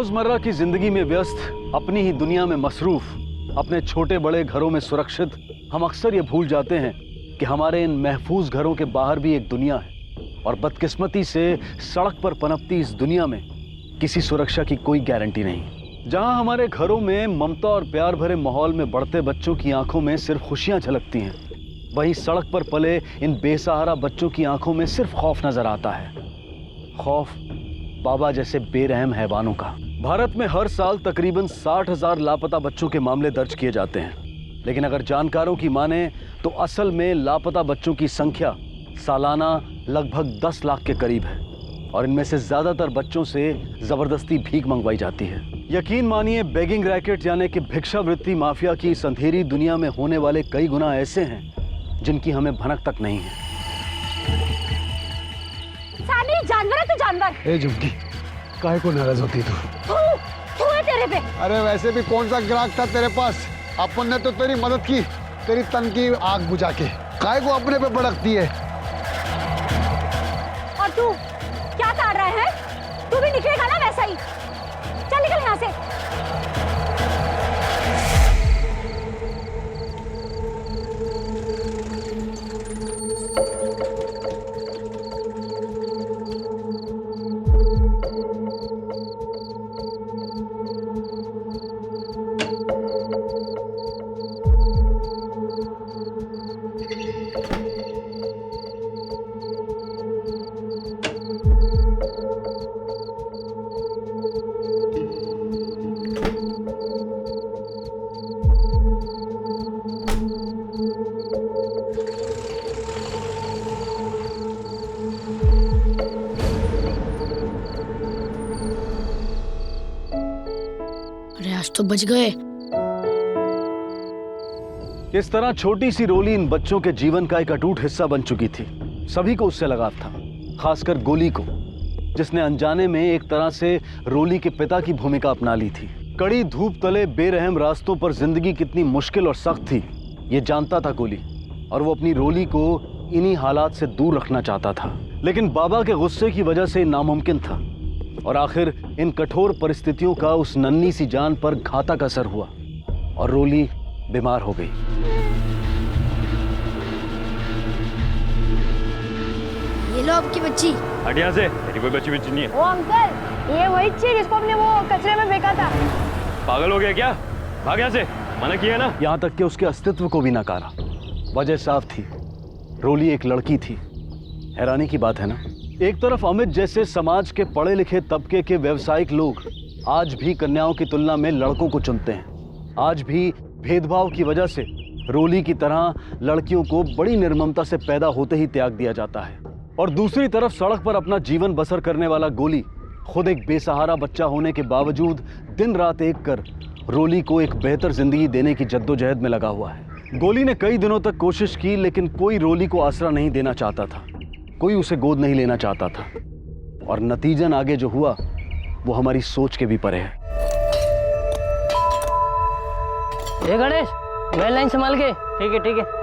रोजमर्रा की जिंदगी में व्यस्त, अपनी ही दुनिया में मसरूफ, अपने छोटे बड़े घरों में सुरक्षित, हम अक्सर ये भूल जाते हैं कि हमारे इन महफूज घरों के बाहर भी एक दुनिया है। और बदकिस्मती से सड़क पर पनपती इस दुनिया में किसी सुरक्षा की कोई गारंटी नहीं। जहां हमारे घरों में ममता और प्यार भरे माहौल में बढ़ते बच्चों की आंखों में सिर्फ खुशियां झलकती हैं, वहीं सड़क पर पले इन बेसहारा बच्चों की आंखों में सिर्फ खौफ नजर आता है। खौफ बाबा जैसे बेरहम हैवानों का। भारत में हर साल तकरीबन 60,000 लापता बच्चों के मामले दर्ज किए जाते हैं, लेकिन अगर जानकारों की माने तो असल में लापता बच्चों की संख्या सालाना लगभग 10 लाख के करीब है और इनमें से ज्यादातर बच्चों से जबरदस्ती भीख मंगवाई जाती है। यकीन मानिए, बेगिंग रैकेट यानी कि भिक्षावृत्ति माफिया की इस अंधेरी दुनिया में होने वाले कई गुना ऐसे हैं जिनकी हमें भनक तक नहीं है। सानी, जानवर है तू, जानवर। ए झुमकी, काहे को नाराज होती तू? तू है तेरे पे। अरे वैसे भी कौन सा ग्राहक था तेरे पास? अपन ने तो तेरी मदद की, तेरी तन की आग बुझा के। काहे को अपने पे भड़कती है? और तू क्या कर रहा है? तू भी निकलेगा ना वैसा ही। चल निकल यहाँ से। तो बच गए। इस तरह छोटी सी रोली इन बच्चों के जीवन का एक अटूट हिस्सा बन चुकी थी। सभी को उससे लगाव था, खासकर गोली को, जिसने अनजाने में एक तरह से रोली के पिता की भूमिका अपना ली थी। कड़ी धूप तले बेरहम रास्तों पर जिंदगी कितनी मुश्किल और सख्त थी, ये जानता था गोली, और वो अपनी रोली को इन्हीं हालात से दूर रखना चाहता था। लेकिन बाबा के गुस्से की वजह से नामुमकिन था और आखिर इन कठोर परिस्थितियों का उस नन्ही सी जान पर घातक असर हुआ और रोली बीमार हो गई। ये लो आपकी बच्ची। हट यहाँ से, मेरी कोई बच्ची बच्ची नहीं है। ओ अंकल, ये वही चीज जिसको हमने वो कचरे में फेंका था। पागल हो गया क्या? भाग यहाँ से, मना किया ना। यहाँ तक कि उसके अस्तित्व को भी नकारा। वजह साफ थी, रोली एक लड़की थी। हैरानी की बात है ना, एक तरफ अमित जैसे समाज के पढ़े लिखे तबके के व्यवसायिक लोग आज भी कन्याओं की तुलना में लड़कों को चुनते हैं। आज भी भेदभाव की वजह से रोली की तरह लड़कियों को बड़ी निर्ममता से पैदा होते ही त्याग दिया जाता है। और दूसरी तरफ सड़क पर अपना जीवन बसर करने वाला गोली खुद एक बेसहारा बच्चा होने के बावजूद दिन रात एक कर रोली को एक बेहतर जिंदगी देने की जद्दोजहद में लगा हुआ है। गोली ने कई दिनों तक कोशिश की, लेकिन कोई रोली को आसरा नहीं देना चाहता था, कोई उसे गोद नहीं लेना चाहता था। और नतीजन आगे जो हुआ वो हमारी सोच के भी परे है। ए गणेश, वैन लाइन संभाल के। ठीक है ठीक है।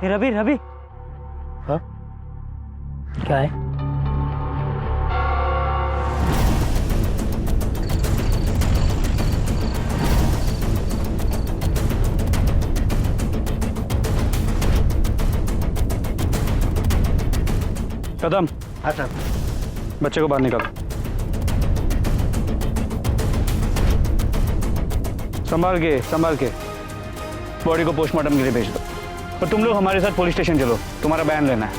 रवि रवि। हाँ क्या है? कदम। हाँ सर। बच्चे को बाहर निकालो। संभाल के बॉडी को पोस्टमार्टम के लिए भेज दो। और तुम लोग हमारे साथ पुलिस स्टेशन चलो, तुम्हारा बयान लेना है।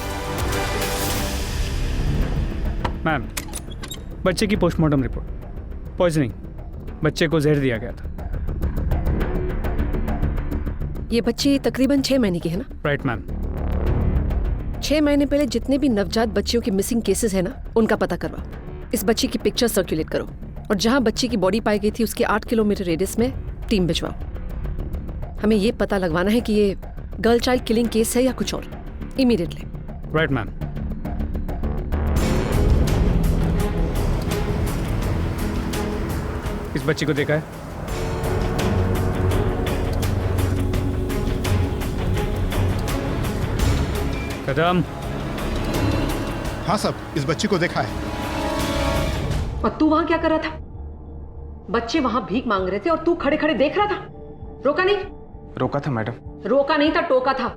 मैम, बच्चे की पोस्टमार्टम रिपोर्ट पॉइजनिंग, बच्चे को जहर दिया गया था। ये बच्ची तकरीबन 6 महीने की है ना? Right ma'am. 6 महीने पहले जितने भी नवजात बच्चियों के मिसिंग केसेस है ना, उनका पता करवा। इस बच्ची की पिक्चर सर्कुलेट करो और जहां बच्ची की बॉडी पाई गई थी उसके 8 किलोमीटर रेडियस में टीम भिजवाओ। हमें ये पता लगवाना है कि ये गर्ल चाइल्ड किलिंग केस है या कुछ और, इमीडिएटली। Right ma'am. इस बच्ची को देखा है? कदम। हाँ साहब, इस बच्ची को देखा है। और तू वहां क्या कर रहा था? बच्चे वहां भीख मांग रहे थे और तू खड़े खड़े देख रहा था। रोका नहीं? रोका था मैडम। रोका नहीं था, टोका था।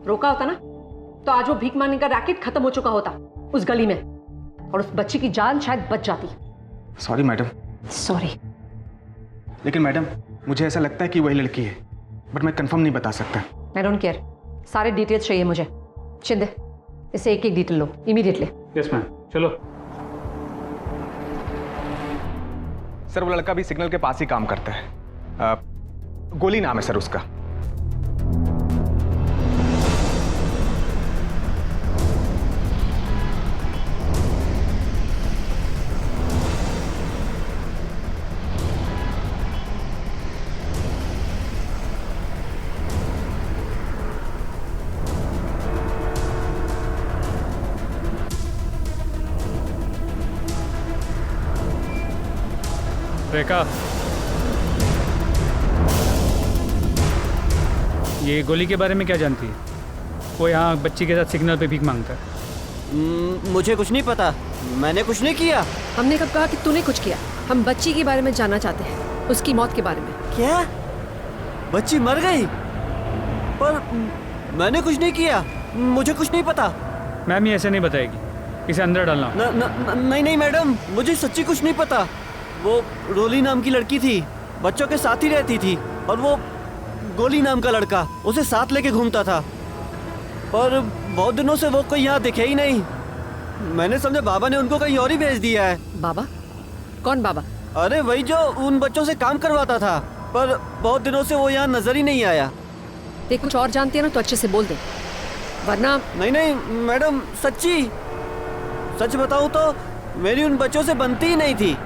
रोका होता ना तो आज वो भीख मांगने का रैकेट खत्म हो चुका होता उस गली में, और उस बच्ची की जान शायद बच जाती। Sorry madam. सॉरी। लेकिन मैडम मुझे ऐसा लगता है कि वही लड़की है, बट मैं कंफर्म नहीं बता सकता। आई डोंट केयर, सारे डिटेल्स चाहिए मुझे। शिंदे, इसे एक एक डिटेल लो इमीडिएटली। यस मैम, चलो। सर वो लड़का भी सिग्नल के पास ही काम करता है। गोली नाम है सर उसका। रेखा, ये गोली के बारे में क्या जानती है? वो यहाँ बच्ची के साथ सिग्नल पे भीख मांगता है। मुझे कुछ नहीं पता, मैंने कुछ नहीं किया। हमने कब कहा कि तूने कुछ किया? हम बच्ची के बारे में जानना चाहते हैं, उसकी मौत के बारे में। क्या? बच्ची मर गई? पर मैंने कुछ नहीं किया, मुझे कुछ नहीं पता। मैम ये ऐसे नहीं बताएगी, इसे अंदर डालना। नहीं मैडम, मुझे सच्ची कुछ नहीं पता। वो रोली नाम की लड़की थी, बच्चों के साथ ही रहती थी, और वो गोली नाम का लड़का उसे साथ लेके घूमता था। पर बहुत दिनों से वो कोई यहाँ दिखे ही नहीं। मैंने समझा बाबा ने उनको कहीं और ही भेज दिया है। बाबा? कौन बाबा? अरे वही जो उन बच्चों से काम करवाता था, पर बहुत दिनों से वो यहाँ नजर ही नहीं आया। देख, कुछ और जानती है ना तो अच्छे से बोल दे, वरना। नहीं मैडम, सच्ची सच बताऊं तो मेरी उन बच्चों से बनती ही नहीं थी,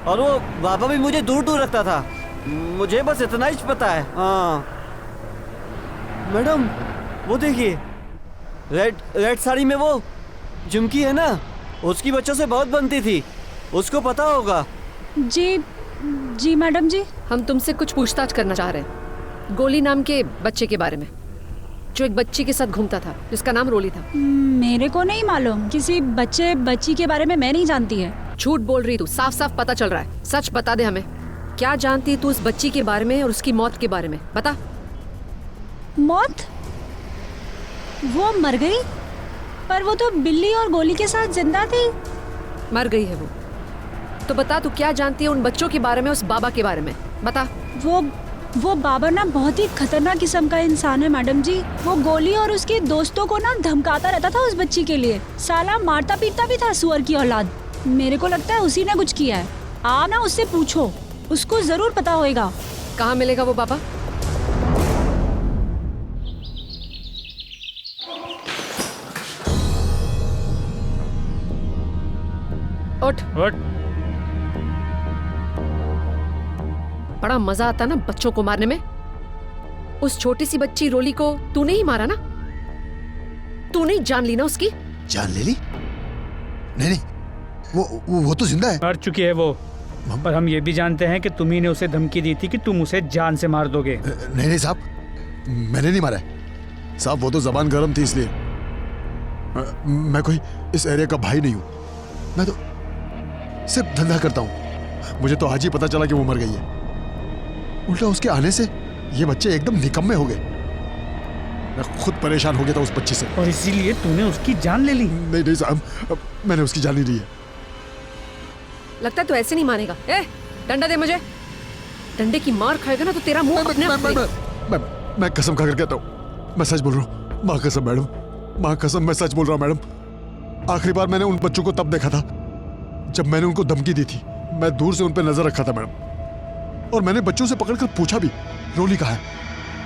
और वो बाबा भी मुझे दूर दूर रखता था। मुझे बस इतना ही पता है। हाँ मैडम, वो देखिए, रेड साड़ी में वो झुमकी है ना, उसकी बच्चों से बहुत बनती थी, उसको पता होगा। जी मैडम जी। हम तुमसे कुछ पूछताछ करना चाह रहे हैं गोली नाम के बच्चे के बारे में, जो एक बच्ची के साथ घूमता था, जिसका नाम रोली था। मेरे को नहीं मालूम, किसी बच्ची के बारे में मैं नहीं जानती है। झूठ बोल रही तू, साफ साफ पता चल रहा है। सच बता दे हमें, क्या जानती है तू उस बच्ची के बारे में और उसकी मौत के बारे में? बता। मौत? वो मर गई, पर वो तो बिल्ली और गोली के साथ जिंदा थी। मर गई है वो तो बता, तू क्या जानती है उन बच्चों के बारे में, उस बाबा के बारे में? बता। वो बाबा ना बहुत ही खतरनाक किस्म का इंसान है मैडम जी। वो गोली और उसके दोस्तों को ना धमकाता रहता था उस बच्ची के लिए। साला मारता पीटता भी था, सुअर की औलाद। मेरे को लगता है उसी ने कुछ किया है। आप ना उससे पूछो, उसको जरूर पता होएगा। कहाँ मिलेगा वो बाबा? उठ। बड़ा मजा आता ना बच्चों को मारने में। उस छोटी सी बच्ची रोली को तूने ही मारा ना? तूने ही जान ली ना उसकी? जान ले ली? नहीं, वो तो जिंदा है। मर चुकी है वो, पर हम ये भी जानते हैं कि तुम्ही ने उसे धमकी दी थी कि तुम उसे जान से मार दोगे। नहीं साहब, मैंने नहीं मारा है साहब, वो तो जबान गर्म थी इसलिए। मैं कोई इस एरिया का भाई नहीं हूं, मैं तो सिर्फ धंधा करता हूं। मुझे तो आज ही पता चला कि वो मर गई है। उल्टा उसके आने से ये बच्चे एकदम निकम्मे हो गए। मैं खुद परेशान हो गया था उस बच्ची से, और इसीलिए तूने उसकी जान ले ली। नहीं साहब, मैंने उसकी जान नहीं ली है। लगता है तू ऐसे नहीं मानेगा। ए, डंडा दे मुझे। डंडे की मार खाएगा ना तो तेरा मुंह अपने आप खुलेगा। मैं कसम खाकर कहता हूँ, मैं सच बोल रहा हूँ। माँ कसम मैडम, माँ कसम, मैं सच बोल रहा हूँ मैडम। आखिरी बार मैंने उन बच्चों को तब देखा था जब मैंने उनको धमकी दी थी। मैं दूर से उन पर नजर रखा था मैडम, और मैंने बच्चों से पकड़कर पूछा भी, रोली कहाँ है?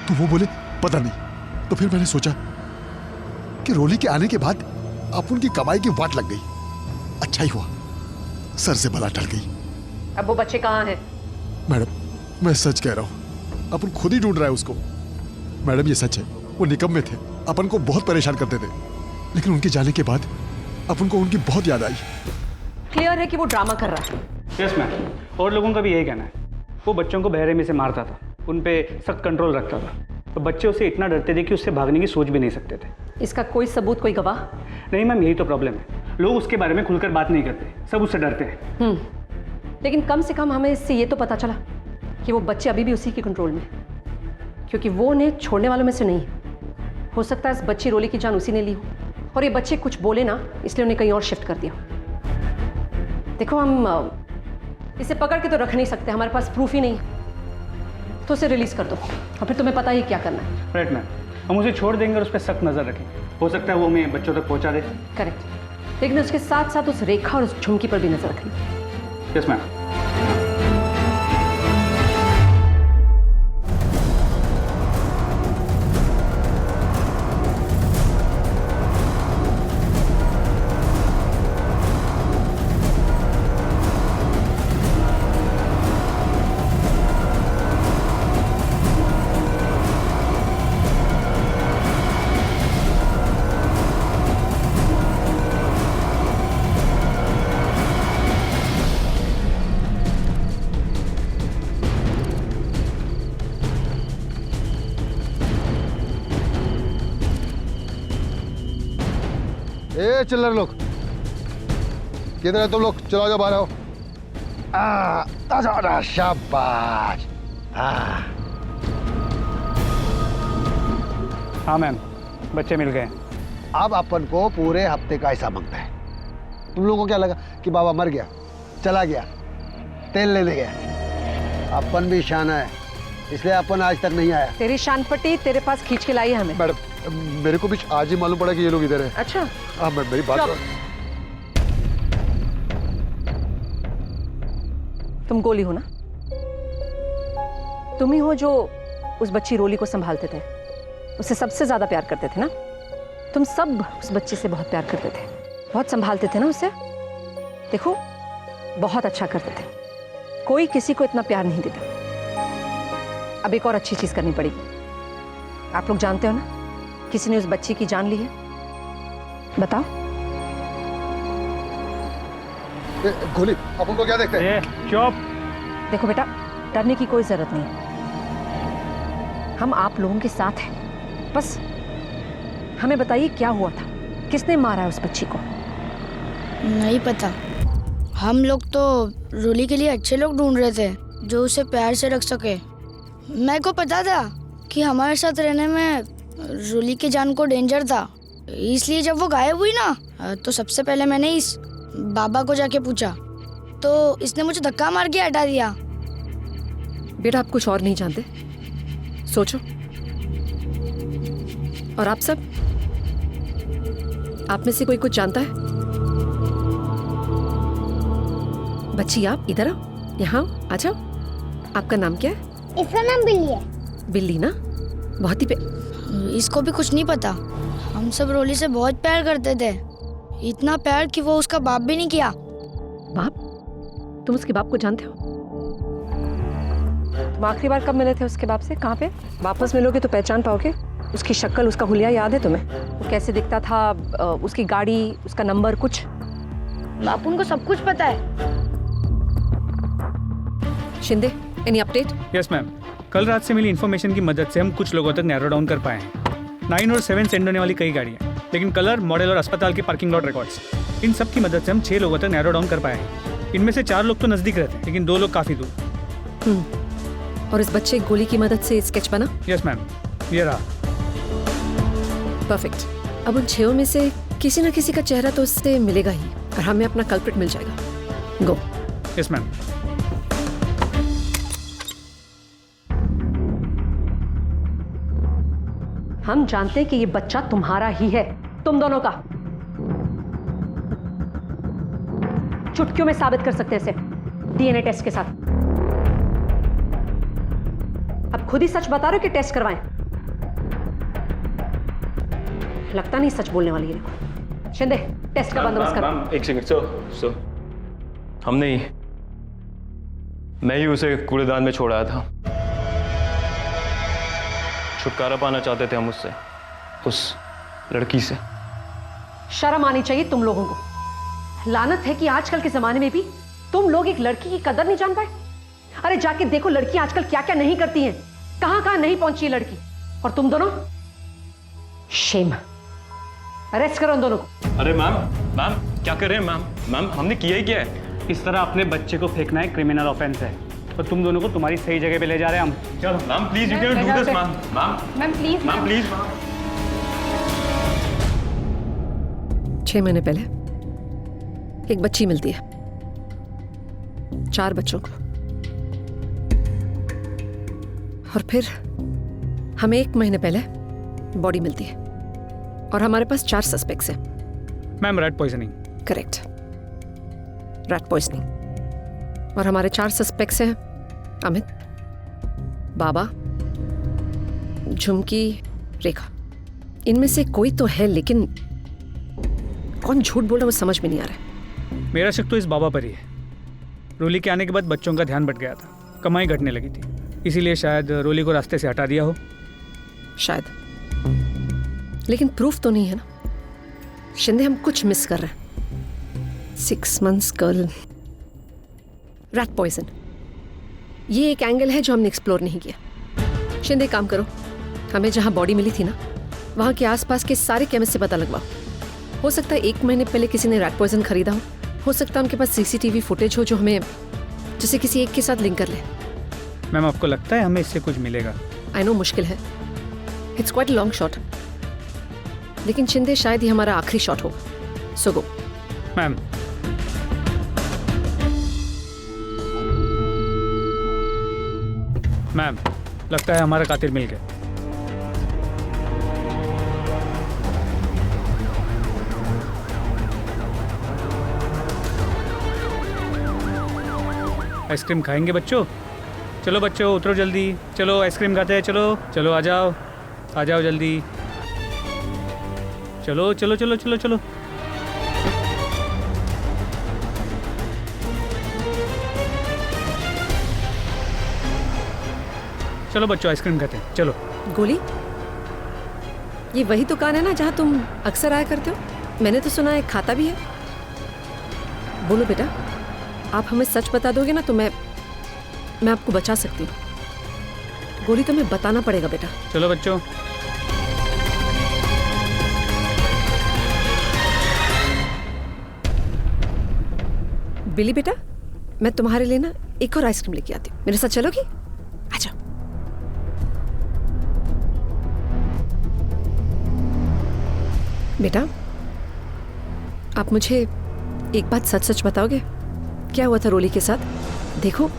तो वो बोले पता नहीं। तो फिर मैंने सोचा कि रोली के आने के बाद अब उनकी कमाई की वाट लग गई। अच्छा ही हुआ, सर से बला टल गई। अब वो बच्चे कहाँ हैं? मैडम मैं सच कह रहा हूँ, अपन खुद ही ढूंढ रहा है उसको। मैडम ये सच है, वो निकम्मे थे, अपन को बहुत परेशान करते थे, लेकिन उनके जाने के बाद अपन को उनकी बहुत याद आई। क्लियर है कि वो ड्रामा कर रहा है। यस मैम, और लोगों का भी यही कहना है। वो बच्चों को बहरे में से मारता था, उन पे सख्त कंट्रोल रखता था, तो बच्चे उससे इतना डरते थे कि उससे भागने की सोच भी नहीं सकते थे। इसका कोई सबूत, कोई गवाह? नहीं मैम, यही तो प्रॉब्लम है, लोग उसके बारे में खुलकर बात नहीं करते, सब उससे डरते हैं। लेकिन कम से कम हमें इससे ये तो पता चला कि वो बच्चे अभी भी उसी के कंट्रोल में, क्योंकि वो उन्हें छोड़ने वालों में से नहीं है। हो सकता है इस बच्ची रोली की जान उसी ने ली हो, और ये बच्चे कुछ बोले ना, इसलिए उन्हें कहीं और शिफ्ट कर दिया। देखो, हम इसे पकड़ के तो रख नहीं सकते, हमारे पास प्रूफ ही नहीं है, तो उसे रिलीज कर दो और फिर तुम्हें पता ही क्या करना है। राइट मैम, हम उसे छोड़ देंगे और उस पर सख्त नजर रखेंगे, हो सकता है वो हमें बच्चों तक पहुंचा दे। करेक्ट, लेकिन उसके साथ साथ उस रेखा और उस झुमकी पर भी नजर रखनी। Yes ma'am. ए चिल्लर लोग, किधर है तुम लोग? चलो जाओ, बाहर आओ। शाबाश। हाँ मैम, बच्चे मिल गए। अब अपन को पूरे हफ्ते का हिसाब मांगता है। तुम लोगों को क्या लगा कि बाबा मर गया, चला गया, तेल लेने गया? अपन भी शाना है, इसलिए अपन आज तक नहीं आया। तेरी शान पट्टी तेरे पास खींच के लाई है हमें। मैडम, मेरे को भी आज ही मालूम पड़ा कि ये लोग इधर है। अच्छा, हाँ मैडम, मेरी बात। तुम गोली हो ना? तुम ही हो जो उस बच्ची रोली को संभालते थे, उससे सबसे ज्यादा प्यार करते थे ना? तुम सब उस बच्ची से बहुत प्यार करते थे, बहुत संभालते थे ना उसे। देखो, बहुत अच्छा करते थे, कोई किसी को इतना प्यार नहीं देता। अब एक और अच्छी चीज करनी पड़ेगी। आप लोग जानते हो ना, किसी ने उस बच्ची की जान ली है। बताओ। गोली, अपन को क्या देखते हैं? चुप। देखो बेटा, डरने की कोई जरूरत नहीं है, हम आप लोगों के साथ हैं। बस हमें बताइए क्या हुआ था, किसने मारा है उस बच्ची को? नहीं पता, हम लोग तो रोली के लिए अच्छे लोग ढूंढ रहे थे जो उसे प्यार से रख सके। मेरे को पता था कि हमारे साथ रहने में रोली की जान को डेंजर था, इसलिए जब वो गायब हुई ना, तो सबसे पहले मैंने इस बाबा को जाके पूछा, तो इसने मुझे धक्का मार के हटा दिया। बेटा, आप कुछ और नहीं जानते, सोचो। और आप सब, आप में से कोई कुछ जानता है? बच्ची, आप इधर आओ, यहाँ आ जाओ। आपका नाम क्या है? इसका नाम बिल्ली है। बिल्ली ना? बहुत ही इसको भी कुछ नहीं पता। हम सब रोली से बहुत प्यार करते थे, इतना प्यार कि वो उसका बाप भी नहीं किया। बाप? तुम उसके बाप को जानते हो? तुम आखिरी बार कब मिले थे उसके बाप से? कहाँ पे? वापस मिलोगे तो पहचान पाओगे। उसकी शक्ल, उसका हुलिया याद है तुम्हें? वो कैसे दिखता था, उसकी गाड़ी, उसका नंबर, कुछ? बापू को सब कुछ पता है। Shinde, any update? Yes ma'am, कल रात से मिली इन्फॉर्मेशन की मदद से हम कुछ लोगों तक नैरो डाउन कर पाए हैं। 9 और 7 सेंड होने वाली कई गाड़ियाँ, लेकिन कलर, मॉडल और अस्पताल के पार्किंग लॉट रिकॉर्ड्स, इन सब की मदद से हम 6 लोगों तक नैरो डाउन कर पाए हैं। इनमें से 4 लोग तो नजदीक रहते हैं, लेकिन 2 लोग काफी दूर। और इस बच्चे गोली की मदद से स्केच बना? यस मैम, ये रहा। परफेक्ट। अब उन 6 में से किसी न किसी का चेहरा तो उससे मिलेगा ही, और हमें अपना कल्प्रिट मिल जाएगा। गो। Yes ma'am. हम जानते हैं कि ये बच्चा तुम्हारा ही है, तुम दोनों का। चुटकियों में साबित कर सकते हैं इसे डीएनए टेस्ट के साथ। अब खुद ही सच बता रहे हो कि टेस्ट करवाएं? लगता नहीं सच बोलने वाली है। देखो शिंदे, टेस्ट का बंदोबस्त करो। एक सेकंड। सो हमने ही, मैं ही उसे कूड़ेदान में छोड़ाया था। छुटकारा पाना चाहते थे हम उससे, उस लड़की से। शर्म आनी चाहिए तुम लोगों को। लानत है कि आजकल के जमाने में भी तुम लोग एक लड़की की कदर नहीं जान पाए। अरे जाके देखो लड़की आजकल क्या क्या नहीं करती हैं, कहां कहां नहीं पहुंची लड़की। और तुम दोनों, शेम, अरेस्ट करो उन दोनों को। अरे मैम, मैम क्या कर रहे हैं मैम? मैम हमने किया ही क्या है? इस तरह अपने बच्चे को फेंकना एक क्रिमिनल ऑफेंस है और तुम दोनों को तुम्हारी सही जगह पे ले जा रहे हैं हम। चलो ma'am please you can do this ma'am. Ma'am please ma'am please. 6 महीने पहले एक बच्ची मिलती है, 4 बच्चों को, और फिर हमें 1 महीने पहले बॉडी मिलती है और हमारे पास 4 सस्पेक्ट्स हैं। Ma'am red poisoning. Correct, rat poisoning. और हमारे 4 सस्पेक्ट्स हैं अमित, बाबा, झुमकी, रेखा। इनमें से कोई तो है, लेकिन कौन झूठ बोल रहा है वो समझ में नहीं आ रहा है। मेरा शक तो इस बाबा पर ही है। रोली के आने के बाद बच्चों का ध्यान भट गया था, कमाई घटने लगी थी, इसीलिए शायद रोली को रास्ते से हटा दिया हो। शायद, लेकिन प्रूफ तो नहीं है ना। शिंदे, हम कुछ मिस कर रहे हैं। 6 months गर्ल, रैट पॉइजन, ये एक एंगल है जो हमने एक्सप्लोर नहीं किया। शिंदे काम करो, हमें जहां बॉडी मिली थी ना, वहां के आसपास के सारे केमिस्ट से पता लगवाओ। हो सकता है 1 महीने पहले किसी ने रैट पॉइजन खरीदा हो सकता है उनके पास CCTV फुटेज हो जो हमें, जिसे किसी एक के साथ लिंक कर ले। मैम आपको लगता है हमें इससे कुछ मिलेगा? आई नो मुश्किल है, इट्स क्वाइट लॉन्ग शॉट, लेकिन शिंदे शायद ये हमारा आखिरी शॉट हो। सो गो। मैम मैम लगता है हमारा कातिल मिल गया। आइसक्रीम खाएंगे बच्चों? चलो बच्चों उतरो जल्दी, चलो आइसक्रीम खाते हैं। चलो चलो आ जाओ जल्दी, चलो चलो चलो चलो चलो। चलो बच्चों आइसक्रीम खाते हैं, चलो। गोली, ये वही दुकान है ना जहाँ तुम अक्सर आया करते हो? मैंने तो सुना है खाता भी है। बोलो बेटा, आप हमें सच बता दोगे ना तो मैं आपको बचा सकती हूँ। गोली तुम्हें बताना पड़ेगा बेटा। चलो बच्चों। बिली बेटा, मैं तुम्हारे लिए ना एक और आइसक्रीम लेके आती हूँ, मेरे साथ चलोगी? आ जाओ। बेटा, आप मुझे एक बात सच सच बताओगे? क्या हुआ था रोली के साथ? देखो,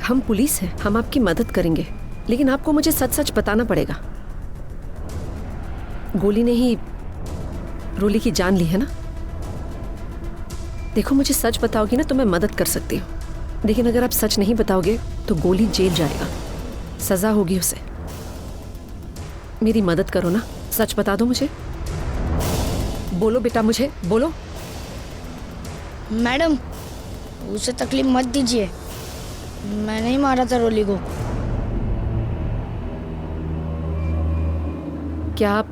हम पुलिस हैं, हम आपकी मदद करेंगे, लेकिन आपको मुझे सच सच बताना पड़ेगा। गोली ने ही रोली की जान ली है ना? देखो, मुझे सच बताओगी ना तो मैं मदद कर सकती हूँ, लेकिन अगर आप सच नहीं बताओगे तो गोली जेल जाएगा, सजा होगी उसे। मेरी मदद करो ना, सच बता दो मुझे। बोलो बेटा, मुझे बोलो। मैडम, उसे तकलीफ मत दीजिए, मैंने ही मारा था रोली को। क्या आप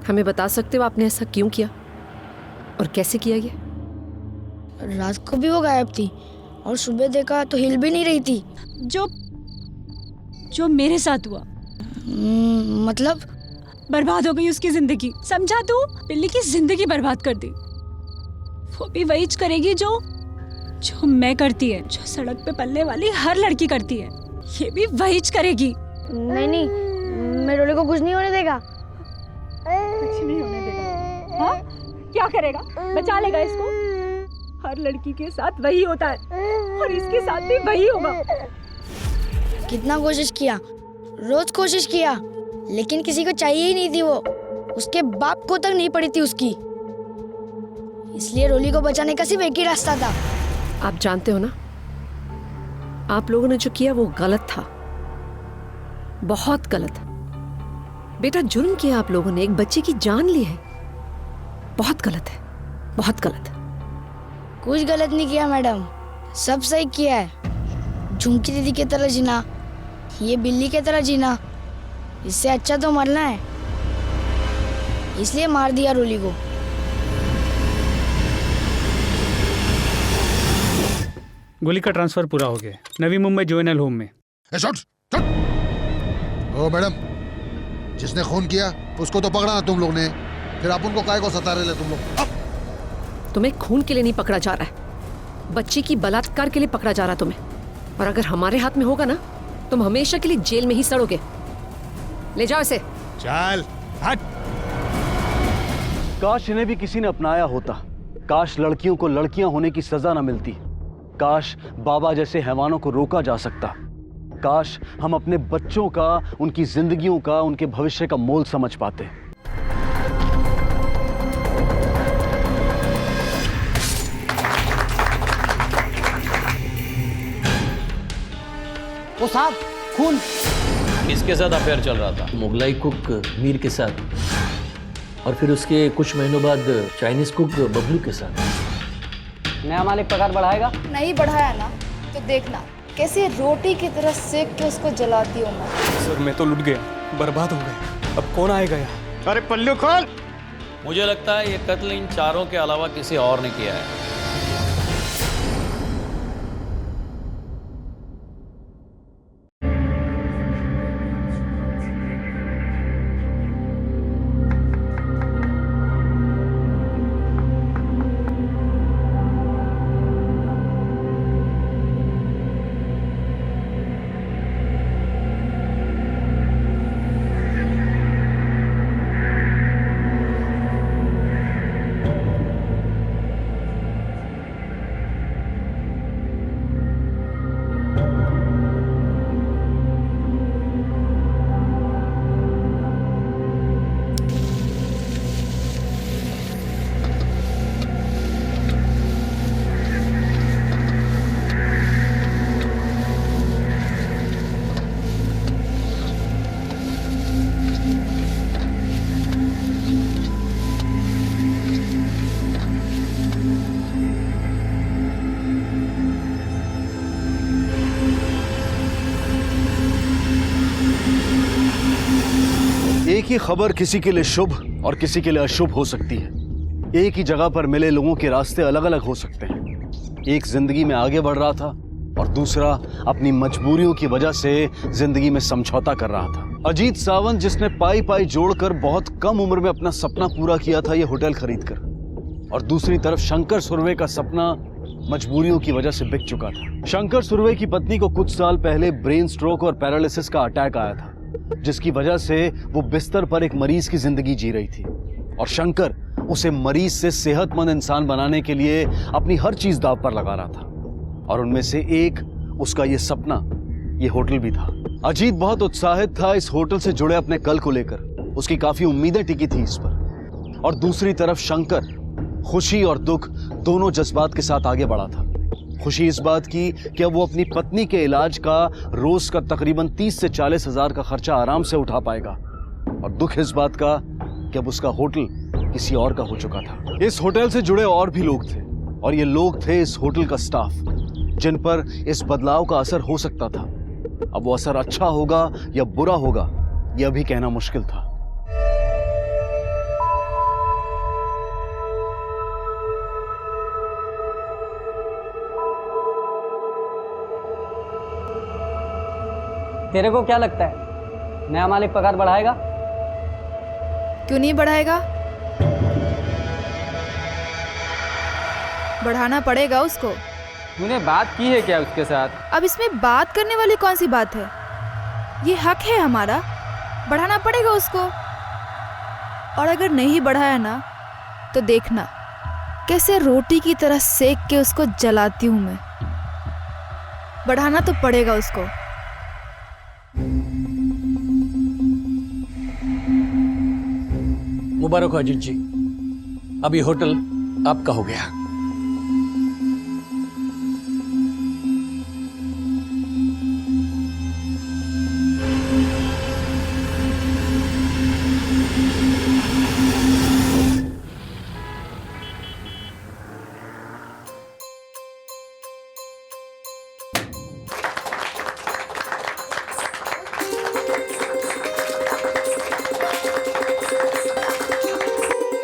हमें बता सकते हो आपने ऐसा क्यों किया और कैसे किया ये? रात को भी वो गायब थी और सुबह देखा तो हिल भी नहीं रही थी। जो मेरे साथ हुआ, मतलब बर्बाद हो गई उसकी जिंदगी, समझा? तू बिल्ली की जिंदगी बर्बाद कर दी। वो भी वही करेगी जो मैं करती है, जो सड़क पे पलने वाली हर लड़की करती है, ये भी वही करेगी। नहीं, मैं रोली को कुछ नहीं होने देगा। कुछ नहीं होने देगा? हाँ? क्या करेगा? बचा लेगा इसको? हर लड़की के साथ वही होता है और इसके साथ भी वही होगा। कितना कोशिश किया, रोज कोशिश किया, लेकिन किसी को चाहिए ही नहीं थी वो। उसके बाप को तक नहीं पड़ी थी उसकी, इसलिए रोली को बचाने का सिर्फ एक ही रास्ता था। आप जानते हो ना, आप लोगों ने जो किया वो गलत था, बहुत गलत। बेटा, जुर्म किया आप लोगों ने, एक बच्चे की जान ली है, बहुत गलत है, बहुत गलत। कुछ गलत नहीं किया मैडम, सब सही किया है। झुमकी दीदी की तरह जीना, ये बिल्ली की तरह जीना, इससे अच्छा तो मरना है, इसलिए मार दिया रोली को। गोली का ट्रांसफर पूरा हो गया, नवी मुंबई जुवेनाइल होम में। ओ मैडम, जिसने खून किया उसको तो पकड़ा ना तुम लोग ने, फिर आप उनको काय को सता रहे तुम लोग? अब तुम्हें खून के लिए नहीं पकड़ा जा रहा है, बच्ची की बलात्कार के लिए पकड़ा जा रहा है तुम्हें। और अगर हमारे हाथ में होगा ना, तुम हमेशा के लिए जेल में ही सड़ोगे। ले जाओ इसे। चल हट। काश इन्हें भी किसी ने अपनाया होता। काश लड़कियों को लड़कियां होने की सजा न मिलती। काश बाबा जैसे हैवानों को रोका जा सकता। काश हम अपने बच्चों का, उनकी जिंदगियों का, उनके भविष्य का मोल समझ पाते। वो साहब, खून। किसके साथ अफेयर चल रहा था? मुगलाई कुक मीर के साथ, और फिर उसके कुछ महीनों बाद चाइनीज कुक बबलू के साथ। नया मालिक पगार बढ़ाएगा? नहीं बढ़ाया ना तो देखना कैसे रोटी की तरह सेक के उसको जलाती हूँ मैं। सर मैं तो लुट गया, बर्बाद हो गया। अब कौन आएगा यहाँ? अरे पल्लू खोल। मुझे लगता है ये कत्ल इन चारों के अलावा किसी और ने किया है। एक ही खबर किसी के लिए शुभ और किसी के लिए अशुभ हो सकती है। एक ही जगह पर मिले लोगों के रास्ते अलग अलग हो सकते हैं। एक जिंदगी में आगे बढ़ रहा था और दूसरा अपनी मजबूरियों की वजह से जिंदगी में समझौता कर रहा था। अजीत सावंत, जिसने पाई पाई जोड़कर बहुत कम उम्र में अपना सपना पूरा किया था, ये होटल खरीदकर, और दूसरी तरफ शंकर सुर्वे का सपना मजबूरियों की वजह से बिक चुका था। शंकर सुर्वे की पत्नी को कुछ साल पहले ब्रेन स्ट्रोक और पैरालिसिस का अटैक आया था, जिसकी वजह से वो बिस्तर पर एक मरीज की जिंदगी जी रही थी, और शंकर उसे मरीज से सेहतमंद इंसान बनाने के लिए अपनी हर चीज दांव पर लगा रहा था, और उनमें से एक उसका ये सपना, ये होटल भी था। अजीत बहुत उत्साहित था इस होटल से जुड़े अपने कल को लेकर, उसकी काफी उम्मीदें टिकी थी इस पर। और दूसरी तरफ शंकर खुशी और दुख दोनों जज्बात के साथ आगे बढ़ा था। खुशी इस बात की कि अब वो अपनी पत्नी के इलाज का रोज का तकरीबन 30 से 40 हजार का खर्चा आराम से उठा पाएगा, और दुख इस बात का कि अब उसका होटल किसी और का हो चुका था। इस होटल से जुड़े और भी लोग थे, और ये लोग थे इस होटल का स्टाफ, जिन पर इस बदलाव का असर हो सकता था। अब वो असर अच्छा होगा या बुरा होगा, यह भी कहना मुश्किल था। तेरे को क्या लगता है, नया मालिक पगार बढ़ाएगा? क्यों नहीं बढ़ाएगा? बढ़ाना पड़ेगा उसको। तूने बात की है क्या उसके साथ? अब इसमें बात करने वाली कौन सी बात है? ये हक है हमारा, बढ़ाना पड़ेगा उसको। और अगर नहीं बढ़ाया ना तो देखना कैसे रोटी की तरह सेक के उसको जलाती हूँ मैं। बढ़ाना तो पड़ेगा उसको। मुबारक हो अजीत जी, अब ये होटल आपका हो गया।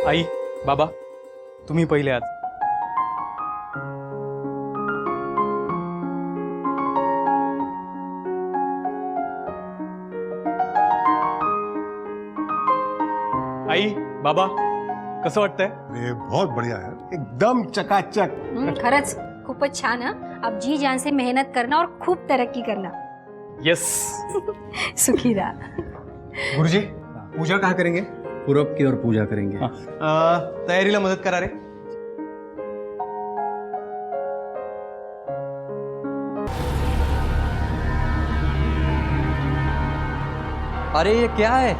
आई, बाबा, तुम्ही पहिले आज। आई, बाबा, कसं वाटतंय? अरे बहुत बढ़िया यार, एकदम चकाचक. खरंच खूपच छान. अब जी जान से मेहनत करना और खूप तरक्की करना. यस. सुखी रहा. गुरुजी, पूजा कहाँ करेंगे? पूरब की ओर पूजा करेंगे. तयारीला मदत करा रे. अरे ये क्या है?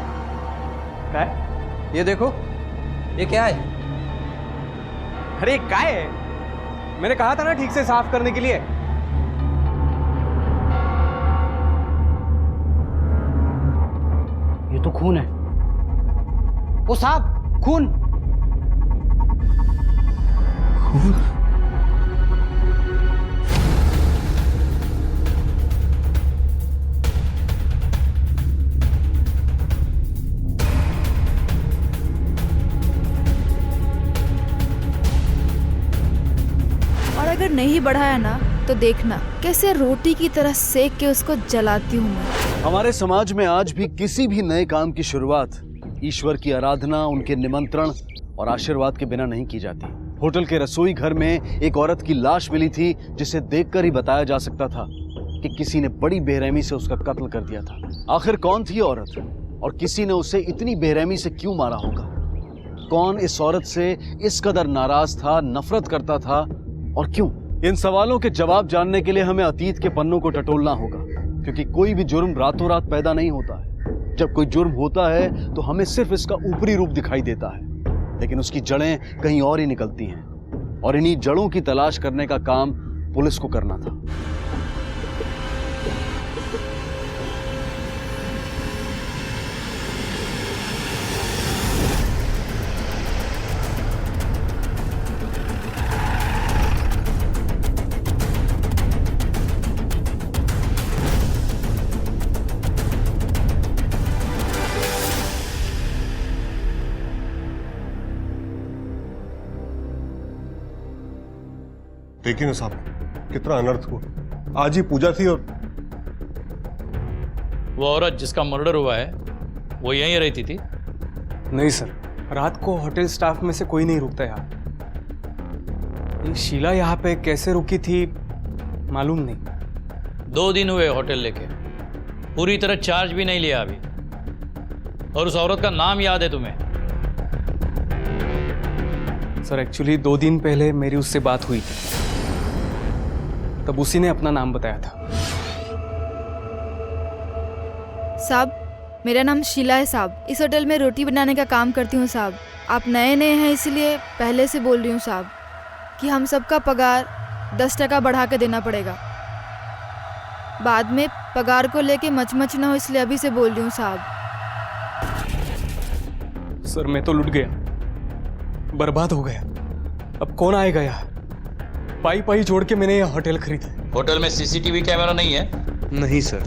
क्या है? ये देखो, ये क्या है? अरे क्या है? मैंने कहा था ना ठीक से साफ करने के लिए. ये तो खून है. ओ साहब, खून. और अगर नहीं बढ़ाया ना तो देखना कैसे रोटी की तरह सेक के उसको जलाती हूँ मैं. हमारे समाज में आज भी किसी भी नए काम की शुरुआत ईश्वर की आराधना, उनके निमंत्रण और आशीर्वाद के बिना नहीं की जाती. होटल के रसोई घर में एक औरत की लाश मिली थी जिसे देखकर ही बताया जा सकता था कि किसी ने बड़ी बेरहमी से उसका कत्ल कर दिया था. आखिर कौन थी औरत और किसी ने उसे इतनी बेरहमी से क्यों मारा होगा? कौन इस औरत से इस कदर नाराज था, नफरत करता था और क्यों? इन सवालों के जवाब जानने के लिए हमें अतीत के पन्नों को टटोलना होगा, क्योंकि कोई भी जुर्म रातों रात पैदा नहीं होता है. जब कोई जुर्म होता है तो हमें सिर्फ इसका ऊपरी रूप दिखाई देता है, लेकिन उसकी जड़ें कहीं और ही निकलती हैं. और इन्हीं जड़ों की तलाश करने का काम पुलिस को करना था. देखिए ना साहब, कितना अनर्थ हुआ. आज ही पूजा थी और वो औरत जिसका मर्डर हुआ है वो यहीं रहती थी? नहीं सर, रात को होटल स्टाफ में से कोई नहीं रुकता यहाँ. ये शीला यहाँ पे कैसे रुकी थी मालूम नहीं. 2 दिन हुए होटल लेके, पूरी तरह चार्ज भी नहीं लिया अभी. और उस औरत का नाम याद है तुम्हें? सर एक्चुअली 2 दिन पहले मेरी उससे बात हुई थी, तब उसी ने अपना नाम बताया था. साहब, मेरा नाम शीला है साहब. इस होटल में रोटी बनाने का काम करती हूँ साहब. आप नए नए हैं इसलिए पहले से बोल रही हूँ साहब कि हम सबका पगार 10% बढ़ा के देना पड़ेगा. बाद में पगार को लेके मचमच ना हो, इसलिए अभी से बोल रही हूँ साहब. सर मैं तो लुट गया, बर्बाद हो गया. अब कौन आएगा यहाँ? पाई पाई जोड़ के मैंने यह होटल खरीदा. होटल में सीसीटीवी कैमरा नहीं है? नहीं सर.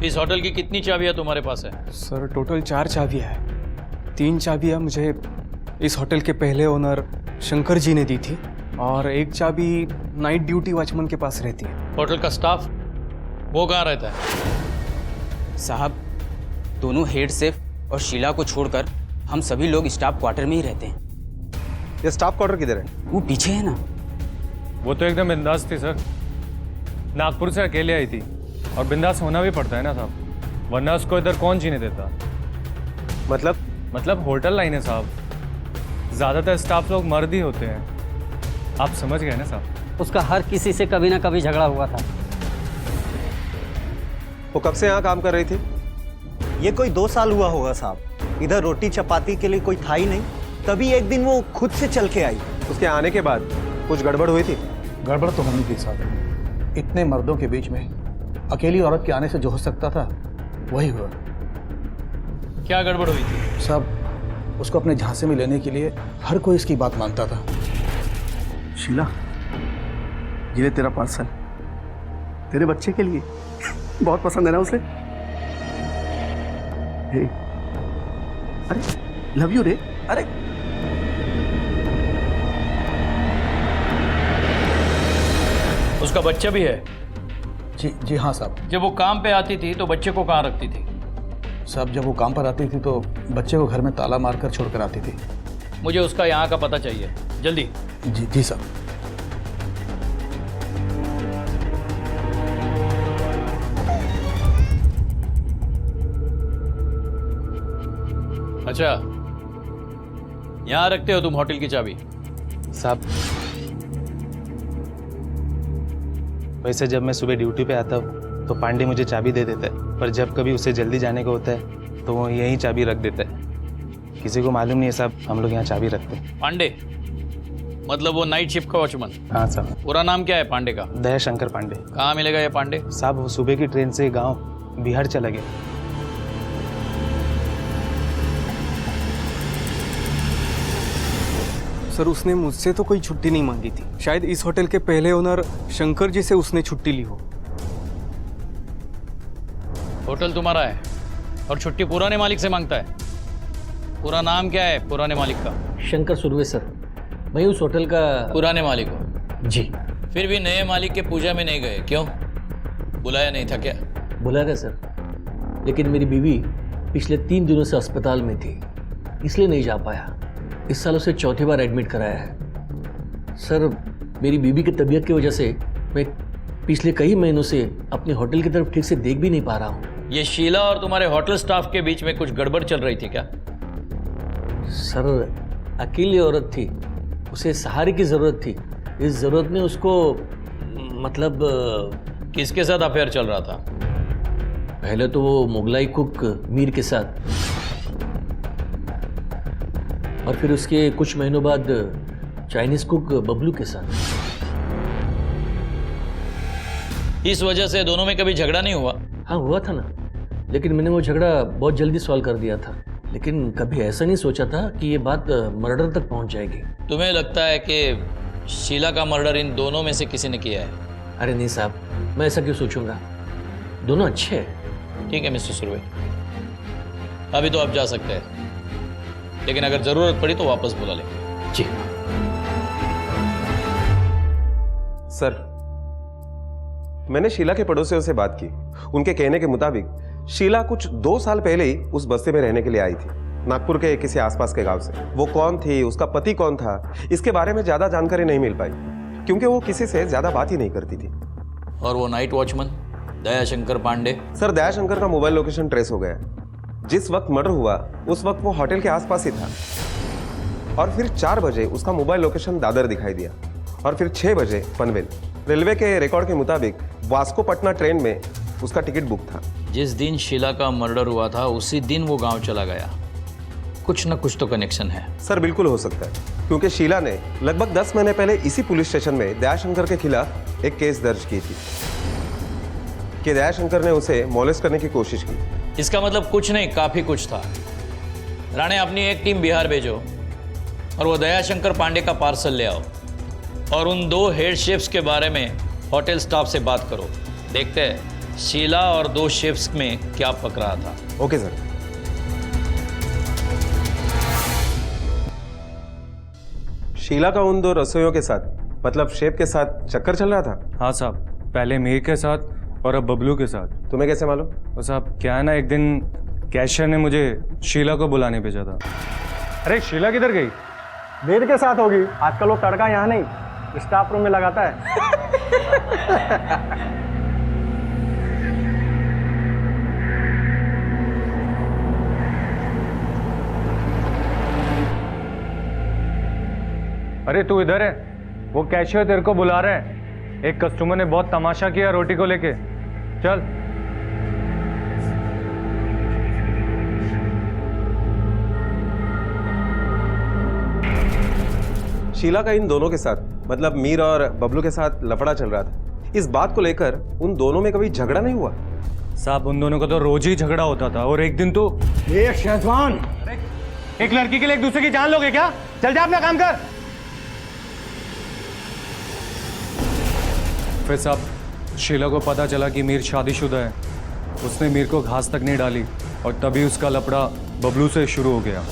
इस होटल की कितनी चाबियां तुम्हारे पास है? सर टोटल 4 चाबियां है. 3 चाबियां मुझे इस होटल के पहले ओनर शंकर जी ने दी थी और 1 चाबी नाइट ड्यूटी वॉचमैन के पास रहती है. होटल का स्टाफ वो कहाँ रहता है? साहब, दोनों हेड शेफ और शीला को छोड़कर हम सभी लोग स्टाफ क्वार्टर में ही रहते हैं. ये स्टाफ क्वार्टर किधर है? वो पीछे है ना. वो तो एकदम बिंदास थी सर. नागपुर से अकेले आई थी और बिंदास होना भी पड़ता है ना साहब, वरना उसको इधर कौन जीने देता. मतलब होटल लाइन है साहब, ज्यादातर स्टाफ लोग मर्द ही होते हैं. आप समझ गए ना साहब. उसका हर किसी से कभी ना कभी झगड़ा हुआ था. वो कब से यहाँ काम कर रही थी? ये कोई 2 साल हुआ होगा साहब. इधर रोटी चपाती के लिए कोई था ही नहीं, तभी एक दिन वो खुद से चल के आई. उसके आने के बाद कुछ गड़बड़ हुई थी? गड़बड़ तो होनी थी साहब. इतने मर्दों के बीच में अकेली औरत के आने से जो हो सकता था वही हुआ. क्या गड़बड़ हुई थी? साहब, उसको अपने झांसे में लेने के लिए हर कोई इसकी बात मानता था. शीला, ये तेरा पार्सल तेरे बच्चे के लिए. बहुत पसंद है ना उसे? अरे लव यू रे. अरे उसका बच्चा भी है? जी हाँ साहब. जब वो काम पे आती थी तो बच्चे को कहाँ रखती थी? साहब जब वो काम पर आती थी तो बच्चे को घर में ताला मारकर छोड़कर आती थी। मुझे उसका यहाँ का पता चाहिए, जल्दी। जी जी साहब। अच्छा, यहाँ रखते हो तुम होटल की चाबी? साहब वैसे जब मैं सुबह ड्यूटी पे आता हूँ तो पांडे मुझे चाबी दे देता है, पर जब कभी उसे जल्दी जाने को होता है तो वो यहीं चाबी रख देता है। किसी को मालूम नहीं है साहब, हम लोग यहाँ चाबी रखते हैं। पांडे मतलब वो नाइट शिफ्ट का वॉचमैन? हाँ साहब। पूरा नाम क्या है पांडे का? दयाशंकर पांडे। कहाँ मिलेगा ये पांडे? साहब वो सुबह की ट्रेन से गाँव बिहार चला गया। सर उसने मुझसे तो कोई छुट्टी नहीं मांगी थी, शायद इस होटल के पहले ओनर शंकर जी से उसने छुट्टी ली हो। होटल तुम्हारा है और छुट्टी पुराने मालिक से मांगता है। पूरा नाम क्या है पुराने मालिक का? शंकर सुरवे सर, मैं उस होटल का पुराने मालिक हो? जी। फिर भी नए मालिक के पूजा में नहीं गए, क्यों? बुलाया नहीं था क्या? बुलाया था सर, लेकिन मेरी बीवी पिछले 3 दिनों से अस्पताल में थी, इसलिए नहीं जा पाया। इस साल उसे 4थी बार एडमिट कराया है। सर मेरी बीवी की तबीयत की वजह से मैं पिछले कई महीनों से अपने होटल की तरफ ठीक से देख भी नहीं पा रहा हूँ। ये शीला और तुम्हारे होटल स्टाफ के बीच में कुछ गड़बड़ चल रही थी क्या? सर अकेली औरत थी, उसे सहारे की ज़रूरत थी। इस ज़रूरत ने उसको मतलब किसके साथ अफेयर चल रहा था? पहले तो वो मुगलाई कुक मीर के साथ, और फिर उसके कुछ महीनों बाद चाइनीज कुक बबलू के साथ। इस वजह से दोनों में कभी झगड़ा नहीं हुआ? हाँ हुआ था ना, लेकिन मैंने वो झगड़ा बहुत जल्दी सॉल्व कर दिया था। लेकिन कभी ऐसा नहीं सोचा था कि ये बात मर्डर तक पहुंच जाएगी। तुम्हें लगता है कि शीला का मर्डर इन दोनों में से किसी ने किया है? अरे नहीं साहब, मैं ऐसा क्यों सोचूंगा, दोनों अच्छे हैं। ठीक है मिस्टर सुरवे, अभी तो आप जा सकते हैं, लेकिन अगर जरूरत पड़ी तो वापस बुला लेंगे। जी सर, मैंने शीला के पड़ोसियों से बात की। उनके कहने के मुताबिक शीला कुछ 2 साल पहले ही उस बस्ती में रहने के लिए आई थी, नागपुर के किसी आसपास के गांव से। वो कौन थी, उसका पति कौन था, इसके बारे में ज्यादा जानकारी नहीं मिल पाई, क्योंकि वो किसी से ज्यादा बात ही नहीं करती थी। और वो night watchman Dayashankar Pandey? Sir Dayashankar का मोबाइल लोकेशन ट्रेस हो गया। जिस वक्त मर्डर हुआ उस वक्त वो होटल के आसपास ही था, और फिर 4 बजे उसका मोबाइल लोकेशन दादर दिखाई दिया, और फिर 6 बजे पनवेल। रेलवे के रिकॉर्ड के मुताबिक वास्को पटना ट्रेन में उसका टिकट बुक था। जिस दिन शीला का मर्डर हुआ था उसी दिन वो गांव चला गया। कुछ न कुछ तो कनेक्शन है। सर बिल्कुल हो सकता है, क्योंकि शीला ने लगभग 10 महीने पहले इसी पुलिस स्टेशन में दयाशंकर के खिलाफ एक केस दर्ज की थी कि दयाशंकर ने उसे मॉलेस्ट करने की कोशिश की। इसका मतलब कुछ नहीं, काफी कुछ था। राणे, अपनी एक टीम बिहार भेजो और वो दयाशंकर पांडे का पार्सल ले आओ, और उन 2 हेड शेफ्स के बारे में होटल स्टाफ से बात करो। देखते हैं शीला और 2 शेफ्स में क्या पक रहा था। Okay sir. शीला का उन 2 रसोइयों के साथ, मतलब शेफ के साथ चक्कर चल रहा था? हाँ साहब, पहले मीर के साथ और अब बबलू के साथ। तुम्हें कैसे मालूम? तो साहब क्या है ना, एक दिन कैशियर ने मुझे शीला को बुलाने भेजा था। अरे शीला किधर गई? मीर के साथ होगी, आजकल वो तड़का यहाँ नहीं स्टाफ रूम में लगाता है। अरे तू इधर है, वो कैशियर तेरे को बुला रहे हैं। एक कस्टमर ने बहुत तमाशा किया रोटी को लेके, चल। शीला का इन दोनों के साथ, मतलब मीर और बबलू के साथ लफड़ा चल रहा था। इस बात को लेकर उन दोनों में कभी झगड़ा नहीं हुआ? साहब उन दोनों का तो रोज ही झगड़ा होता था, और एक दिन तो ये शेजवान, एक लड़की के लिए एक दूसरे की जान लोगे क्या? चल जा अपना काम कर। फिर साहब शीला को पता चला कि मीर शादीशुदा है। उसने मीर को घास तक नहीं डाली, और तभी उसका लफड़ा बबलू से शुरू हो गया।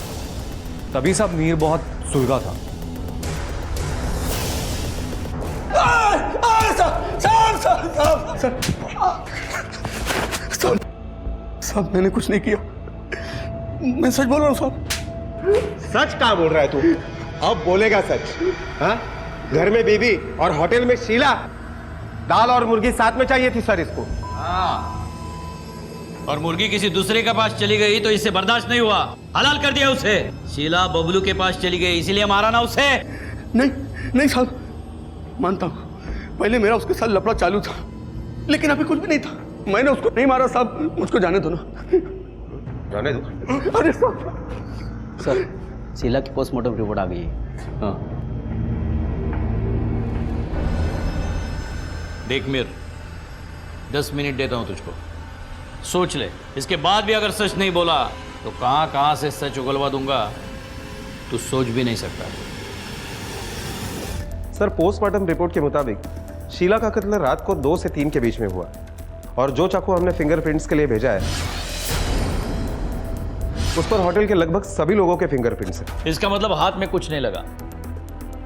तभी साहब मीर बहुत सुलगा था। साहब मैंने कुछ नहीं किया। मैं सच बोल रहा हूँ साहब। सच कहाँ बोल रहा है तू? अब बोलेगा सच? हाँ, घर में बीबी और होटल में शीला, दाल और मुर्गी साथ में चाहिए थी सर इसको। हाँ, और मुर्गी किसी दूसरे के पास चली गई तो इससे बर्दाश्त नहीं हुआ, हलाल कर दिया उसे। शीला बबलू के पास चली गई इसीलिए मारा ना उसे। नहीं नहीं साहब, मानता हूँ पहले मेरा उसके साथ लफड़ा चालू था, लेकिन अभी कुछ भी नहीं था। मैंने उसको नहीं मारा साहब, मुझको जाने दो ना। जाने दो? अरे साहब। सर, शीला की पोस्टमार्टम रिपोर्ट आ गई है। हाँ। देख मीर, 10 मिनट देता हूं तुझको, सोच ले। इसके बाद भी अगर सच नहीं बोला तो कहां कहां से सच उगलवा दूंगा तू सोच भी नहीं सकता। सर, पोस्टमार्टम रिपोर्ट के मुताबिक शीला का कत्ल रात को 2 से 3 के बीच में हुआ, और जो चाकू हमने फिंगरप्रिंट्स के लिए भेजा है उस पर होटल के लगभग सभी लोगों के फिंगरप्रिंट्स हैं। इसका मतलब हाथ में कुछ नहीं लगा।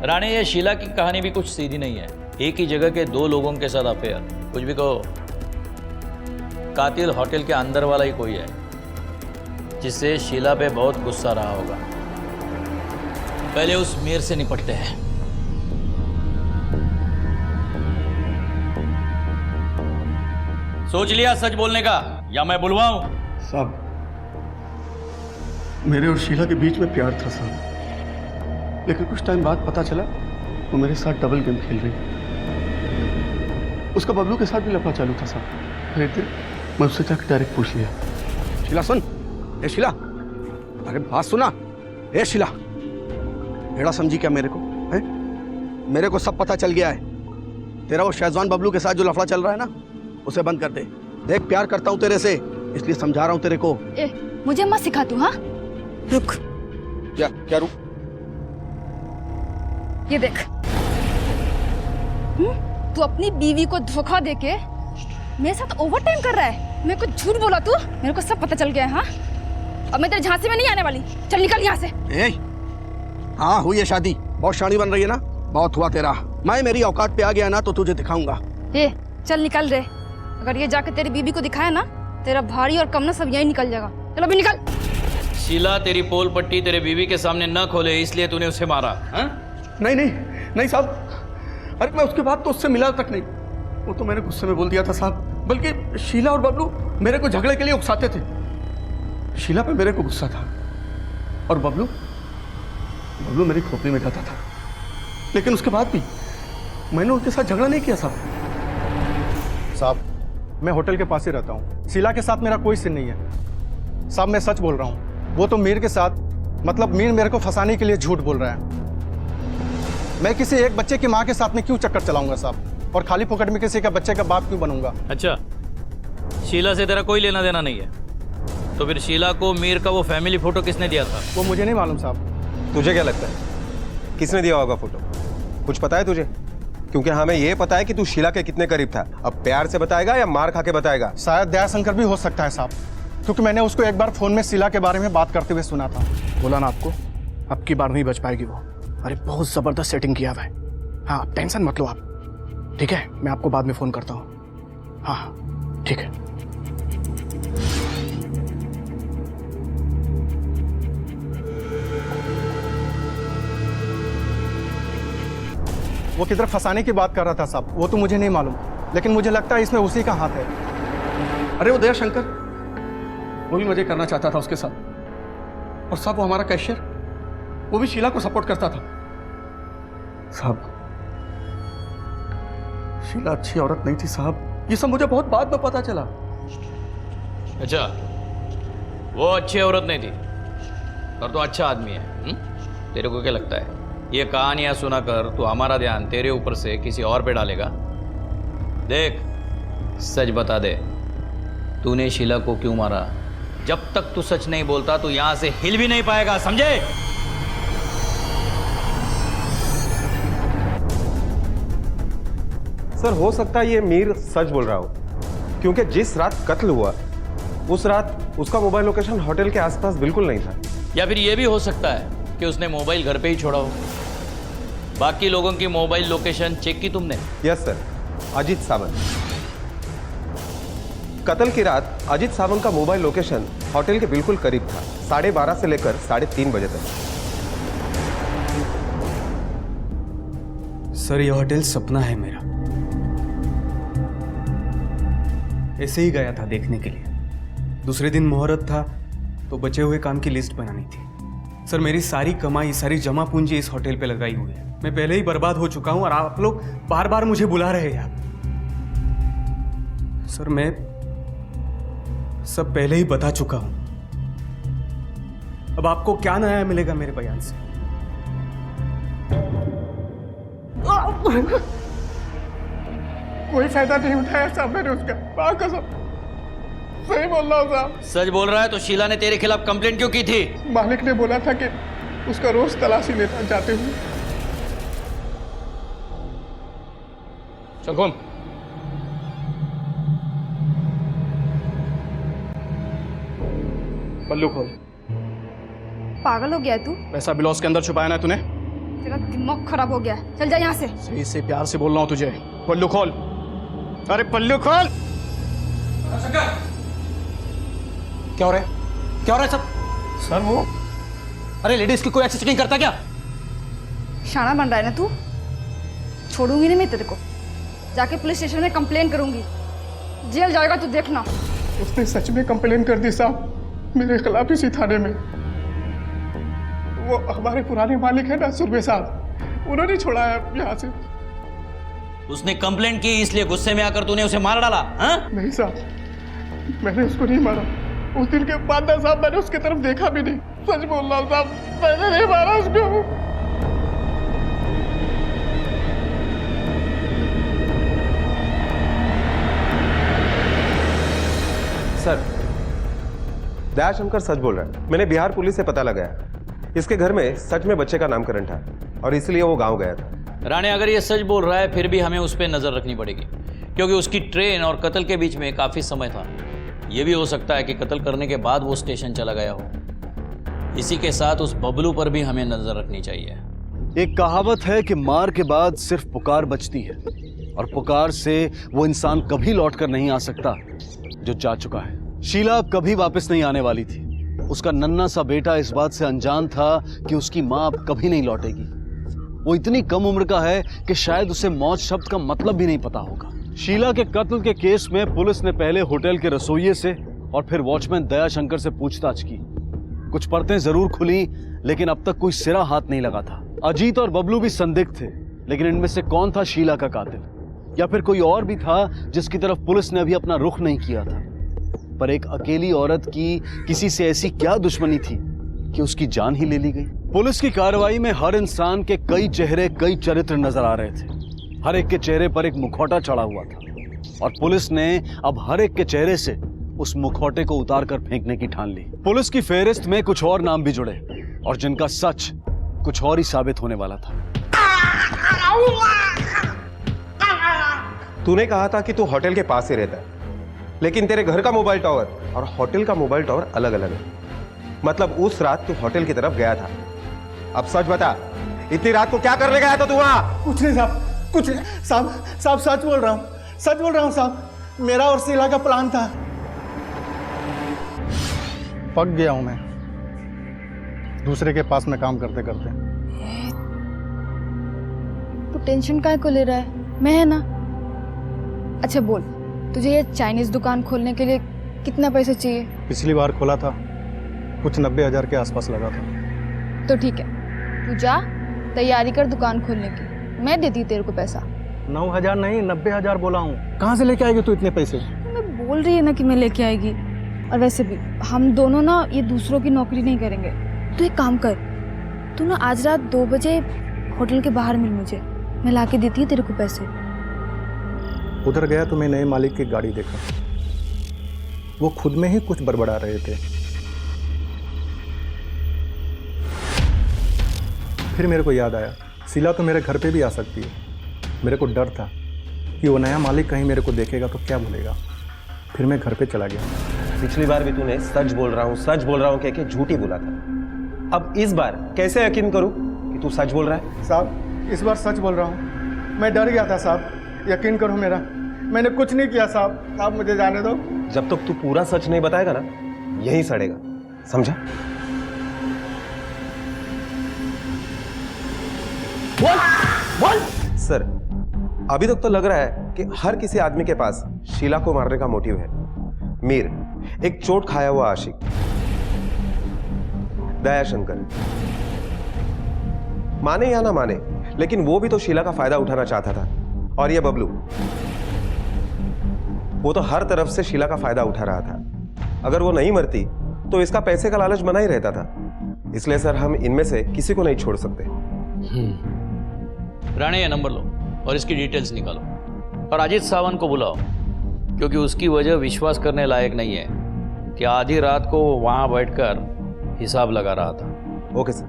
राणे, ये शीला की कहानी भी कुछ सीधी नहीं है। एक ही जगह के 2 लोगों के साथ अफेयर, कुछ भी कहो, कातिल होटल के अंदर वाला ही कोई है जिससे शीला पे बहुत गुस्सा रहा होगा। पहले उस मीर से निपटते हैं। सोच लिया सच बोलने का या मैं बुलवाऊं? साहब, मेरे और शीला के बीच में प्यार था साहब, लेकिन कुछ टाइम बाद पता चला वो मेरे साथ डबल गेम खेल रही। उसका बबलू के साथ भी लफड़ा चालू था साहब। फिर एक दिन मैं उससे जाकर डायरेक्ट पूछ लिया, शीला सुन, ए शीला, अरे बात सुना, ए शीला, भेड़ा समझी क्या मेरे को? है? मेरे को सब पता चल गया है। तेरा वो शेजवान बबलू के साथ जो लफड़ा चल रहा है ना, उसे बंद कर दे। देख, प्यार करता हूँ तेरे से, इसलिए समझा रहा हूँ तेरे को। मुझे मत सिखा तू। हाँ, रुक। क्या रुक? ये देख, तू अपनी बीवी को धोखा देके मेरे साथ ओवर टाइम कर रहा है। मेरे को झूठ बोला तू, मेरे को सब पता चल गया है। हाँ, अब मैं तेरे झांसी में नहीं आने वाली। चल निकल यहाँ से। हाँ, हुई है शादी, बहुत शानी बन रही है ना, बहुत हुआ तेरा। मैं मेरी औकात पे आ गया ना तो तुझे दिखाऊंगा। चल निकल रे, अगर ये जाके तेरी बीबी को दिखाया ना, तेरा भारी और कमना सब यही निकल जाएगा। चलो अभी निकल। शीला तेरी पोल पट्टी तेरे बीवी के सामने न खोले इसलिए तूने उसे मारा? नहीं नहीं नहीं साहब, अरे मैं उसके बाद तो उससे मिला तक नहीं। वो तो मैंने गुस्से में बोल दिया था साहब, बल्कि शीला और बबलू मेरे को झगड़े के लिए उकसाते थे। शीला पे मेरे को गुस्सा था और बबलू मेरी खोपड़ी में जाता था, लेकिन उसके बाद भी मैंने उनके साथ झगड़ा नहीं किया साहब। साहब, मैं होटल के पास ही रहता हूँ, शीला के साथ मेरा कोई सीन नहीं है साहब। मैं सच बोल रहा हूँ, वो तो मीर के साथ, मतलब मीर मेरे को फंसाने के लिए झूठ बोल रहा है। मैं किसी एक बच्चे की माँ के साथ में क्यों चक्कर चलाऊंगा साहब, और खाली पॉकेट में किसी का बच्चे का बाप क्यों बनूंगा? अच्छा, शीला से तेरा कोई लेना देना नहीं है तो फिर शीला को मीर का वो फैमिली फोटो किसने दिया था? वो मुझे नहीं मालूम साहब। तुझे क्या लगता है किसने दिया होगा फोटो? कुछ पता है तुझे? क्योंकि हमें ये पता है कि तू शीला के कितने करीब था। अब प्यार से बताएगा या मार खा के बताएगा? शायद दयाशंकर भी हो सकता है साहब, क्योंकि मैंने उसको एक बार फोन में शीला के बारे में बात करते हुए सुना था। बोला ना आपको, अब की बार नहीं बच पाएगी वो। अरे बहुत जबरदस्त सेटिंग किया हुआ है। हाँ, टेंशन मत लो आप, ठीक है? मैं आपको बाद में फोन करता हूँ। हाँ ठीक है। वो किधर फंसाने की बात कर रहा था साहब, वो तो मुझे नहीं मालूम, लेकिन मुझे लगता है इसमें उसी का हाथ है। अरे वो दयाशंकर, वो भी मजे करना चाहता था उसके साथ, और साहब वो हमारा कैशियर, वो भी शीला को सपोर्ट करता था। साहब, शीला अच्छी औरत नहीं थी साहब, ये सब मुझे बहुत बाद में पता चला। अच्छा, वो अच्छी औरत नहीं थी और तो अच्छा आदमी है। तेरे को क्या लगता है ये कहानियां सुनाकर तू हमारा ध्यान तेरे ऊपर से किसी और पे डालेगा? देख, सच बता दे, तूने शीला को क्यों मारा? जब तक तू सच नहीं बोलता तो यहां से हिल भी नहीं पाएगा, समझे? सर, हो सकता है ये मीर सच बोल रहा हो, क्योंकि जिस रात कत्ल हुआ उस रात उसका मोबाइल लोकेशन होटल के आसपास बिल्कुल नहीं था। या फिर ये भी हो सकता है कि उसने मोबाइल घर पे ही छोड़ा हो। बाकी लोगों की मोबाइल लोकेशन चेक की तुमने? Yes sir, Ajit Sawant. कत्ल की रात अजीत सावंत का मोबाइल लोकेशन होटल के बिल्कुल करीब था, 12:30 से लेकर 3:30 बजे तक। सर ये होटल सपना है मेरा। ऐसे ही गया था देखने के लिए। दूसरे दिन मुहूर्त था तो बचे हुए काम की लिस्ट बनानी थी। सर मेरी सारी कमाई, सारी जमा पूंजी इस होटल पे लगाई हुई है। मैं पहले ही बर्बाद हो चुका हूं और आप लोग बार बार मुझे बुला रहे हैं। सर मैं सब पहले ही बता चुका हूं। अब आपको क्या नया मिलेगा मेरे बयान से? कोई फायदा नहीं उठाया साहब मैंने उसका, मां कसम सही बोल रहा हूँ साहब। सच बोल रहा है तो शीला ने तेरे खिलाफ कंप्लेंट क्यों की थी? मालिक ने बोला था कि उसका रोज तलाशी लेता जाते हुए। चल कौन? पल्लू खोल। पागल हो गया है तू? पैसा ब्लाउज के अंदर छुपाया ना तूने? तेरा दिमाग खराब हो गया। चल जा यहाँ से। सही से प्यार से बोल रहा हूँ तुझे। पल्लू खोल। अरे पल्लू खोल। क्या हो रहा है? क्या हो रहा है सब? सर वो अरे लेडीज की कोई ऐसी चेकिंग करता क्या? शाना बन रहा है ना तू? छोड़ूंगी नहीं मैं तेरे को। जाके पुलिस स्टेशन में कंप्लेन करूंगी। जेल जाएगा तू देखना। उसने सच में कंप्लेन कर दी साहब मेरे खिलाफ इसी थाने में। वो हमारे पुराने मालिक है ना सुरभि साहब, उन्होंने छोड़ा है यहाँ से। उसने कंप्लेंट की इसलिए गुस्से में आकर तूने उसे मार डाला? हाँ? नहीं साहब, मैंने उसको नहीं मारा। उस दिन के बाद ना साहब मैंने उसकी तरफ देखा भी नहीं। सच बोल रहा हूँ साहब, मैंने नहीं मारा उसको। सर, दयाशंकर सच बोल रहा है। मैंने बिहार पुलिस से पता लगाया, इसके घर में सच में बच्चे का नामकरण था और इसलिए वो गांव गया था। राणे अगर ये सच बोल रहा है फिर भी हमें उस पर नजर रखनी पड़ेगी, क्योंकि उसकी ट्रेन और कत्ल के बीच में काफी समय था। यह भी हो सकता है कि कत्ल करने के बाद वो स्टेशन चला गया हो। इसी के साथ उस बबलू पर भी हमें नजर रखनी चाहिए। एक कहावत है कि मार के बाद सिर्फ पुकार बचती है, और पुकार से वो इंसान कभी लौटकर नहीं आ सकता जो जा चुका है। शीला कभी वापस नहीं आने वाली थी। उसका नन्हा सा बेटा इस बात से अनजान था कि उसकी माँ अब कभी नहीं लौटेगी। वो इतनी कम उम्र का है कि शायद उसे मौत शब्द का मतलब भी नहीं पता होगा। शीला के कत्ल के केस में पुलिस ने पहले होटल के रसोइये से और फिर वॉचमैन दयाशंकर से पूछताछ की। कुछ परतें जरूर खुली, लेकिन अब तक कोई सिरा हाथ नहीं लगा था। अजीत और बबलू भी संदिग्ध थे, लेकिन इनमें से कौन था शीला का कातिल, या फिर कोई और भी था जिसकी तरफ पुलिस ने अभी अपना रुख नहीं किया था। पर एक अकेली औरत की किसी से ऐसी क्या दुश्मनी थी कि उसकी जान ही ले ली गई। पुलिस की कार्रवाई में हर इंसान के कई चेहरे, कई चरित्र नजर आ रहे थे। हर एक के चेहरे पर एक मुखौटा चढ़ा हुआ था, और पुलिस ने अब हर एक के चेहरे से उस मुखौटे को उतार कर फेंकने की ठान ली। पुलिस की फेहरिस्त में कुछ और नाम भी जुड़े, और जिनका सच कुछ और ही साबित होने वाला था। तूने कहा था कि तू होटल के पास ही रहता है, लेकिन तेरे घर का मोबाइल टावर और होटल का मोबाइल टावर अलग अलग है। मतलब उस रात तू होटल की तरफ गया था। अब सच बता, इतनी रात को क्या करने गया था तू वहां? कुछ नहीं साहब, कुछ नहीं साहब। साहब सच बोल रहा हूँ, सच बोल रहा हूँ साहब। मेरा और शीला का प्लान था। पक गया हूं मैं दूसरे के पास में काम करते करते। तू टेंशन काहे को ले रहा है? मैं है ना। अच्छा बोल, तुझे ये चाइनीज दुकान खोलने के लिए कितना पैसे चाहिए? पिछली बार खोला था, कुछ 90,000 के आसपास लगा था। तो ठीक है, तू जा तैयारी कर दुकान खोलने की, मैं देती तेरे को पैसा। 9,000 नहीं, 90,000 बोला हूँ। कहाँ से लेके आएगी तू इतने पैसे? मैं बोल रही है ना कि मैं लेके आएगी। और वैसे भी हम दोनों ना ये दूसरों की नौकरी नहीं करेंगे। तू एक काम कर, तू ना आज रात 2 बजे होटल के बाहर मिल मुझे, मैं ला के देती है तेरे को पैसे। उधर गया तो मैं नए मालिक की गाड़ी देखा, वो खुद में ही कुछ बड़बड़ा रहे थे। फिर मेरे को याद आया, शीला तो मेरे घर पे भी आ सकती है। मेरे को डर था कि वो नया मालिक कहीं मेरे को देखेगा तो क्या बोलेगा। फिर मैं घर पे चला गया। पिछली बार भी तूने सच बोल रहा हूँ कह के झूठ ही बोला था। अब इस बार कैसे यकीन करूँ कि तू सच बोल रहा है? साहब इस बार सच बोल रहा हूँ। मैं डर गया था साहब, यकीन करो मेरा। मैंने कुछ नहीं किया साहब, आप मुझे जाने दो। जब तक तू पूरा सच नहीं बताएगा ना, यहीं सड़ेगा, समझा? बोल सर, अभी तक तो लग रहा है कि हर किसी आदमी के पास शीला को मारने का मोटिव है। मीर एक चोट खाया हुआ आशिक, दयाशंकर माने या ना माने, लेकिन वो भी तो शीला का फायदा उठाना चाहता था। और ये बबलू, वो तो हर तरफ से शीला का फायदा उठा रहा था। अगर वो नहीं मरती तो इसका पैसे का लालच बना ही रहता था। इसलिए सर, हम इनमें से किसी को नहीं छोड़ सकते। राणे, ये नंबर लो और इसकी डिटेल्स निकालो और अजीत सावंत को बुलाओ, क्योंकि उसकी वजह विश्वास करने लायक नहीं है कि आधी रात को वो वहां बैठकर हिसाब लगा रहा था। Okay sir.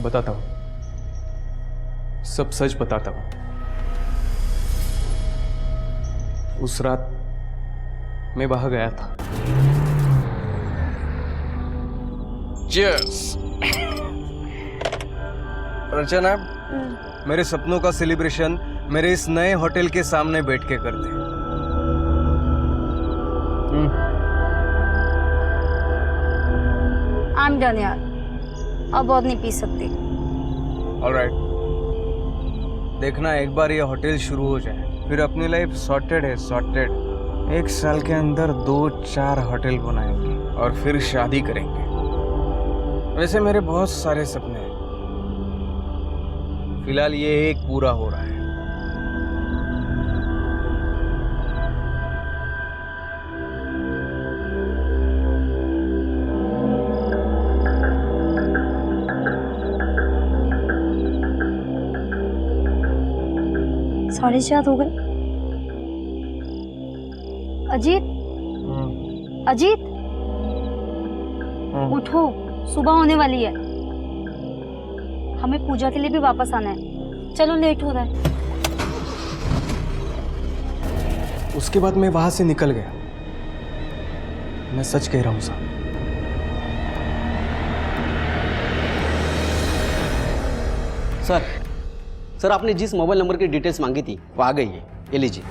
बताता हूँ, सब सच बताता हूँ। उस रात मैं वहां गया था। Cheers! रचना, मेरे सपनों का सेलिब्रेशन मेरे इस नए होटल के सामने बैठ के करते हैं। I'm done यार, अब और नहीं पी सकती। Alright. देखना, एक बार ये होटल शुरू हो जाए फिर अपनी लाइफ सॉर्टेड है, सॉर्टेड। 1 साल के अंदर 2-4 होटल बनाएंगे और फिर शादी करेंगे। वैसे मेरे बहुत सारे सपने हैं, फिलहाल ये एक पूरा हो रहा है। साढ़े 4 हो गए। अजीत, अजीत, उठो, सुबह होने वाली है। हमें पूजा के लिए भी वापस आना है। चलो, लेट हो रहा है। उसके बाद मैं वहां से निकल गया। मैं सच कह रहा हूं साहब। सर, आपने जिस मोबाइल नंबर की डिटेल्स मांगी थी वो आ गई है, ये लीजिए।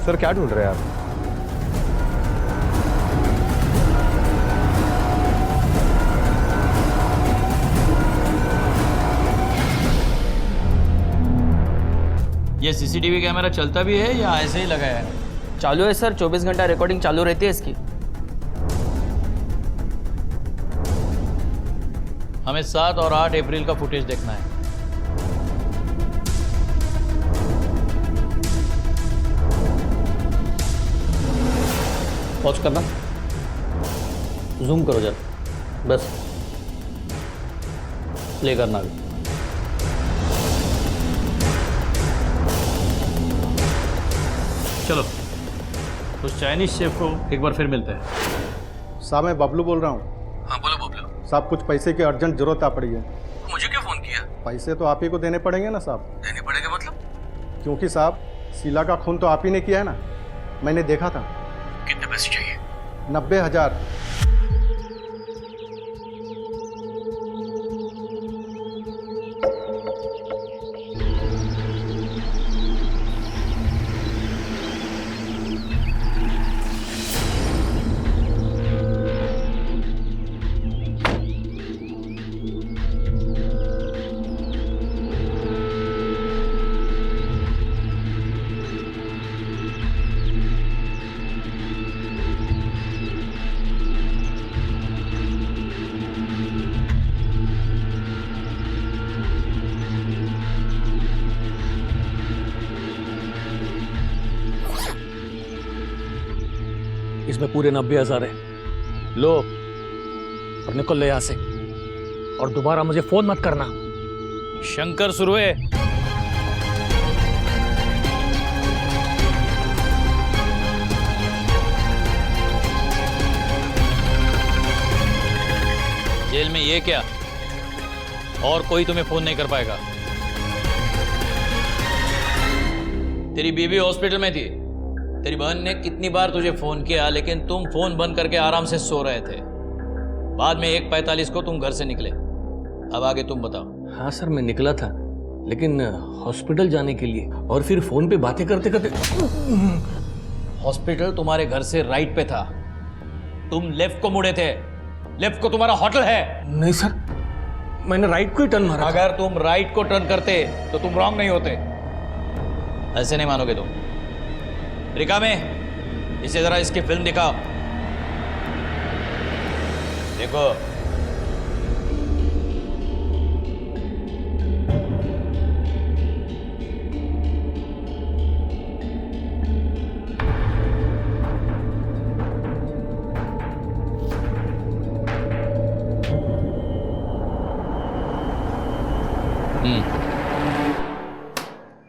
सर, क्या ढूंढ रहे हैं आप? ये सीसीटीवी कैमरा चलता भी है या ऐसे ही लगाया है? चालू है सर, 24 घंटा रिकॉर्डिंग चालू रहती है इसकी। हमें 7 और 8 अप्रैल का फुटेज देखना है। पॉज करना, जूम करो जरा, बस प्ले करना भी। चलो, उस चाइनीज शेफ को एक बार फिर मिलते हैं। साहब, मैं बबलू बोल रहा हूँ। हाँ, बोलो बबलू। साहब, कुछ पैसे की अर्जेंट जरूरत आ पड़ी है। मुझे क्यों फोन किया? पैसे तो आप ही को देने पड़ेंगे ना साहब। देने पड़ेगा मतलब? क्योंकि साहब, शीला का खून तो आप ही ने किया है ना, मैंने देखा था। कितने पैसे चाहिए? 90,000। इसमें पूरे 90,000 है। लो और निकल ले यहाँ से, और दोबारा मुझे फोन मत करना। शंकर सुरवे, जेल में ये क्या? और कोई तुम्हें फोन नहीं कर पाएगा। तेरी बीवी हॉस्पिटल में थी, तेरी बहन ने कितनी बार तुझे फोन किया, लेकिन तुम फोन बंद करके आराम से सो रहे थे। बाद में 1:45 को तुम घर से निकले। अब आगे तुम बताओ। हाँ सर, मैं निकला था, लेकिन हॉस्पिटल जाने के लिए, और फिर फोन पे बातें करते करते। हॉस्पिटल तुम्हारे घर से राइट पे था, तुम लेफ्ट को मुड़े थे। लेफ्ट को तुम्हारा होटल है। नहीं सर, मैंने राइट को ही टर्न मारा। अगर तुम राइट को टर्न करते तो तुम रॉन्ग नहीं होते। ऐसे नहीं मानोगे तुम। रिका में इसे जरा इसकी फिल्म दिखाओ। देखो,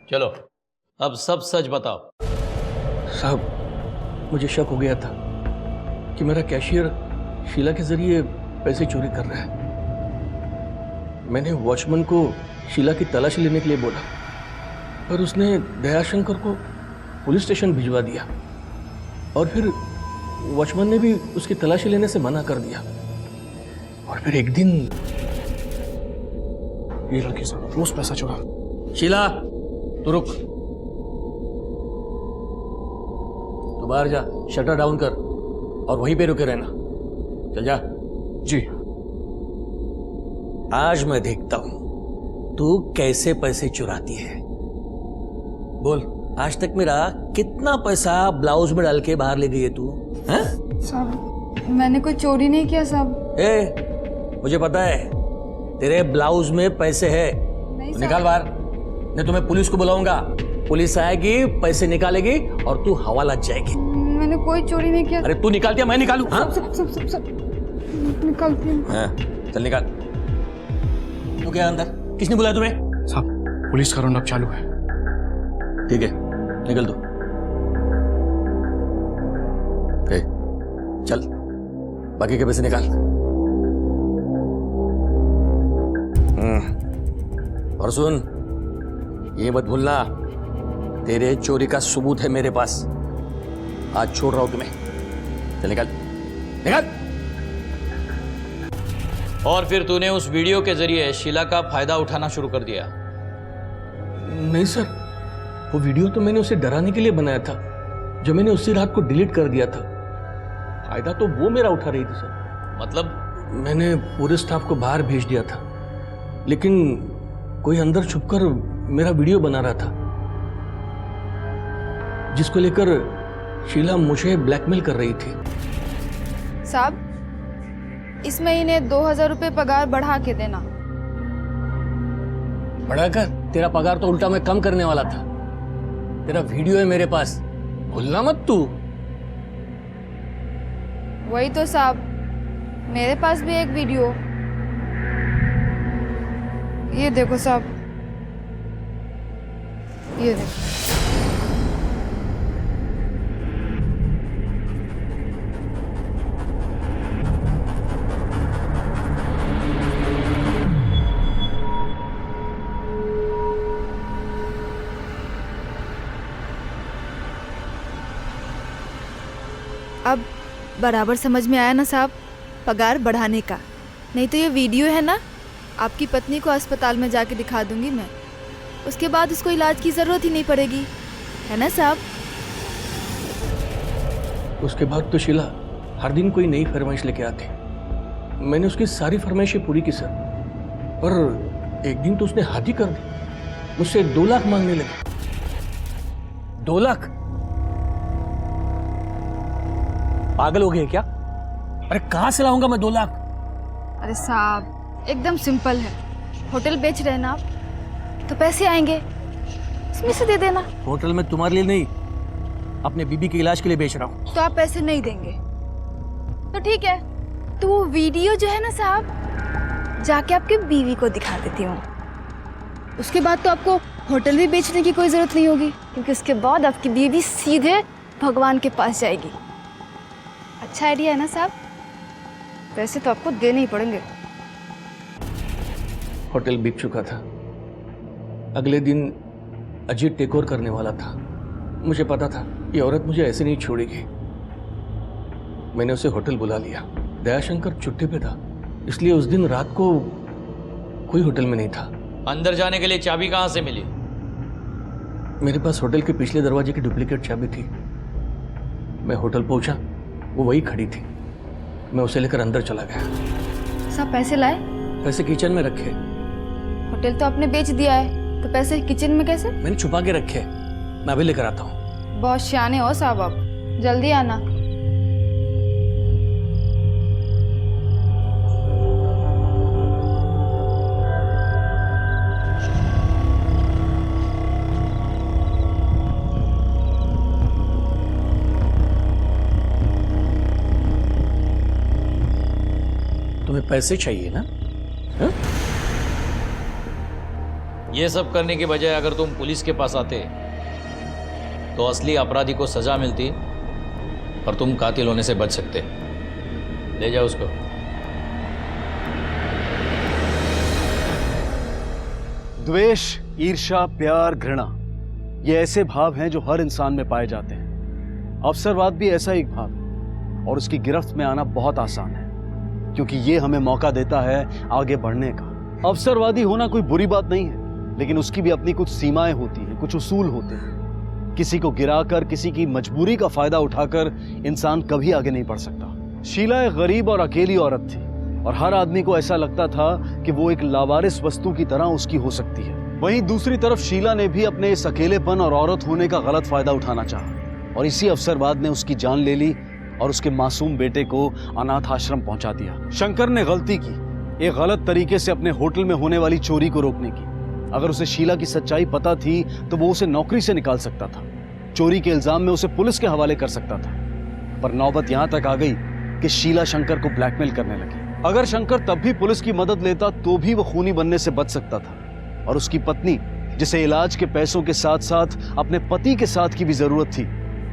चलो अब सब सच बताओ। साहब, मुझे शक हो गया था कि मेरा कैशियर शीला के जरिए पैसे चोरी कर रहा है। मैंने वॉचमैन को शीला की तलाशी लेने के लिए बोला, पर उसने दयाशंकर को पुलिस स्टेशन भिजवा दिया, और फिर वॉचमैन ने भी उसकी तलाशी लेने से मना कर दिया। और फिर एक दिन ये लड़की से रोज पैसा चुरा। शीला, तू रुक। तू बाहर जा, शटर डाउन कर और वहीं पे रुके रहना। चल जा। जी। आज मैं देखता हूं तू कैसे पैसे चुराती है। बोल, आज तक मेरा कितना पैसा ब्लाउज में डाल के बाहर ले गई है तू? हैं? साहब, मैंने कोई चोरी नहीं किया साहब। मुझे पता है तेरे ब्लाउज में पैसे है। तो निकाल बाहर, नहीं तो मैं पुलिस को बुलाऊंगा। पुलिस आएगी, पैसे निकालेगी और तू हवाला जाएगी। मैंने कोई चोरी नहीं किया। अरे तू निकालती है, मैं निकालूं? हाँ? सब निकालती हूँ। हाँ, चल निकाल। तू क्या अंदर? किसने बुलाया तुम्हें? साहब, पुलिस का राउंड अप चालू है। ठीक है, निकल दो। चल, बाकी के पैसे निकाल। और सुन, ये मत भूलना, तेरे चोरी का सबूत है मेरे पास। आज छोड़ रहा हूं तुम्हें। चल निकल, निकल। और फिर तूने उस वीडियो के जरिए शीला का फायदा उठाना शुरू कर दिया। नहीं सर, वो वीडियो तो मैंने उसे डराने के लिए बनाया था, जो मैंने उसी रात को डिलीट कर दिया था। फायदा तो वो मेरा उठा रही थी सर। मतलब? मैंने पूरे स्टाफ को बाहर भेज दिया था, लेकिन कोई अंदर छुपकर मेरा वीडियो बना रहा था, जिसको लेकर शीला मुझे ब्लैकमेल कर रही थी। साहब, इस महीने 2000 रुपए पगार बढ़ा के देना। बढ़ाकर? तेरा पगार तो उल्टा मैं कम करने वाला था। तेरा वीडियो है मेरे पास, भूलना मत तू। वही तो साहब, मेरे पास भी एक वीडियो। ये देखो साहब, ये देखो। अब बराबर समझ में आया ना साहब, पगार बढ़ाने का। नहीं तो ये वीडियो है ना, आपकी पत्नी को अस्पताल में जाके दिखा दूंगी मैं। उसके बाद उसको इलाज की जरूरत ही नहीं पड़ेगी, है ना साहब? उसके बाद तो शीला हर दिन कोई नई फरमाइश लेके आती। मैंने उसकी सारी फरमाइशें पूरी की सर, पर एक दिन तो उसने हाथ ही कर दी। मुझसे 2 लाख मांगने लगे। 2 लाख? पागल हो गए क्या? अरे कहां से लाऊंगा मैं 2 लाख? अरे साहब, एकदम सिंपल है। होटल बेच रहे हैं ना आप, तो पैसे आएंगे, इसमें से दे देना। होटल में तुम्हारे लिए नहीं, अपने बीबी के इलाज के लिए बेच रहा हूँ। तो आप पैसे नहीं देंगे तो ठीक है, तो वो वीडियो जो है ना साहब, जाके आपके बीवी को दिखा देती हूँ। उसके बाद तो आपको होटल भी बेचने की कोई जरूरत नहीं होगी, क्योंकि उसके बाद आपकी बीवी सीधे भगवान के पास जाएगी। अच्छा आइडिया है ना साहब? पैसे तो आपको देने ही पड़ेंगे। होटल बिक चुका था। अगले दिन अजीत टेक ओवर करने वाला था। मुझे पता था ये औरत मुझे ऐसे नहीं छोड़ेगी। मैंने उसे होटल बुला लिया। दयाशंकर छुट्टी पे था, इसलिए उस दिन रात को कोई होटल में नहीं था। अंदर जाने के लिए चाबी कहाँ से मिली? मेरे पास होटल के पिछले दरवाजे की डुप्लीकेट चाबी थी। मैं होटल पहुंचा, वो वही खड़ी थी। मैं उसे लेकर अंदर चला गया। सब पैसे लाए? पैसे किचन में रखे। होटल तो आपने बेच दिया है, तो पैसे किचन में कैसे? मैंने छुपा के रखे। मैं अभी लेकर आता हूँ। बहुत सियाने हो साहब आप, जल्दी आना। तुम्हें पैसे चाहिए ना? हा? ये सब करने के बजाय अगर तुम पुलिस के पास आते तो असली अपराधी को सजा मिलती और तुम कातिल होने से बच सकते। ले जाओ उसको। द्वेष, ईर्ष्या, प्यार, घृणा, ये ऐसे भाव हैं जो हर इंसान में पाए जाते हैं। अवसरवाद भी ऐसा एक भाव है और उसकी गिरफ्त में आना बहुत आसान है, क्योंकि ये हमें मौका देता है आगे बढ़ने का। अवसरवादी होना कोई बुरी बात नहीं है, लेकिन उसकी भी अपनी कुछ सीमाएं होती हैं, कुछ उसूल होते हैं। किसी को गिराकर, किसी की मजबूरी का फायदा उठाकर इंसान कभी आगे नहीं बढ़ सकता। शीला एक गरीब और अकेली औरत थी और हर आदमी को ऐसा लगता था कि वो एक लावारिस वस्तु की तरह उसकी हो सकती है। वहीं दूसरी तरफ शीला ने भी अपने इस अकेलेपन और औरत होने का गलत फायदा उठाना चाहा और इसी अवसरवाद ने उसकी जान ले ली और उसके मासूम बेटे को अनाथ आश्रम पहुंचा दिया। शंकर ने गलती की, एक गलत तरीके से अपने होटल में होने वाली चोरी को रोकने की। अगर उसे शीला की सच्चाई पता थी तो वो उसे नौकरी से निकाल सकता था, चोरी के इल्जाम में उसे पुलिस के हवाले कर सकता था। पर नौबत यहां तक आ गई कि शीला शंकर को ब्लैकमेल करने लगी। अगर शंकर तब भी पुलिस की मदद लेता तो भी वो खूनी बनने से बच सकता था और उसकी पत्नी, जिसे इलाज के पैसों के साथ साथ अपने पति के साथ की भी जरूरत थी,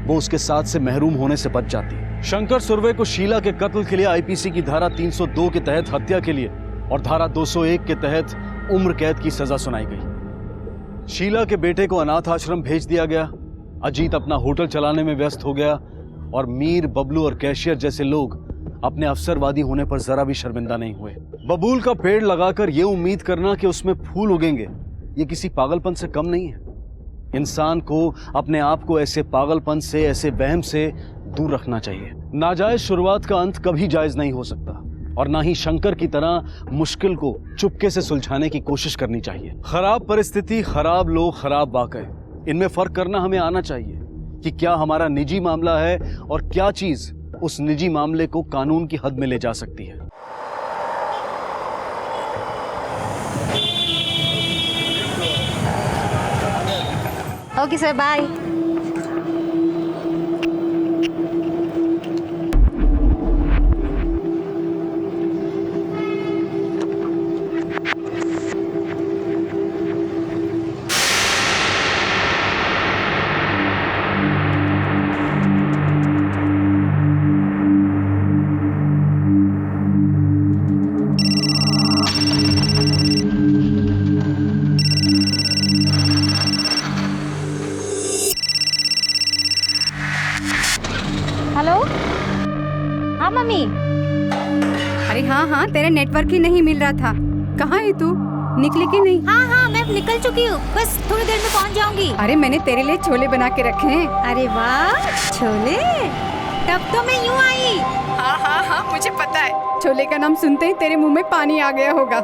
वो उसके साथ से महरूम होने से बच जाती। शंकर सुरवे को शीला के कत्ल के लिए आईपीसी की धारा 302 के तहत हत्या के लिए और धारा 201 के तहत उम्र कैद की सजा सुनाई गई। शीला के बेटे को अनाथ आश्रम भेज दिया गया। अजीत अपना होटल चलाने में व्यस्त हो गया और मीर, बबलू और कैशियर जैसे लोग अपने अवसरवादी होने पर जरा भी शर्मिंदा नहीं हुए। बबूल का पेड़ लगाकर यह उम्मीद करना कि उसमें फूल उगेंगे, ये किसी पागलपन से कम नहीं है। इंसान को अपने आप को ऐसे पागलपन से, ऐसे वहम से दूर रखना चाहिए। नाजायज शुरुआत का अंत कभी जायज नहीं हो सकता और ना ही शंकर की तरह मुश्किल को चुपके से सुलझाने की कोशिश करनी चाहिए। खराब परिस्थिति, खराब लोग, खराब वाकये, इनमें फर्क करना हमें आना चाहिए कि क्या हमारा निजी मामला है और क्या चीज उस निजी मामले को कानून की हद में ले जा सकती है। Okay sir, bye. हेलो, हाँ मम्मी। अरे हाँ हाँ, तेरे नेटवर्क ही नहीं मिल रहा था। कहाँ है तू? निकली की नहीं? हाँ हाँ, मैं निकल चुकी हूँ, बस थोड़ी देर में पहुँच जाऊंगी। अरे मैंने तेरे लिए छोले बना के रखे हैं। अरे वाह, छोले! तब तो मैं यूँ आई। हाँ हाँ हाँ, मुझे पता है। छोले का नाम सुनते ही तेरे मुंह में पानी आ गया होगा।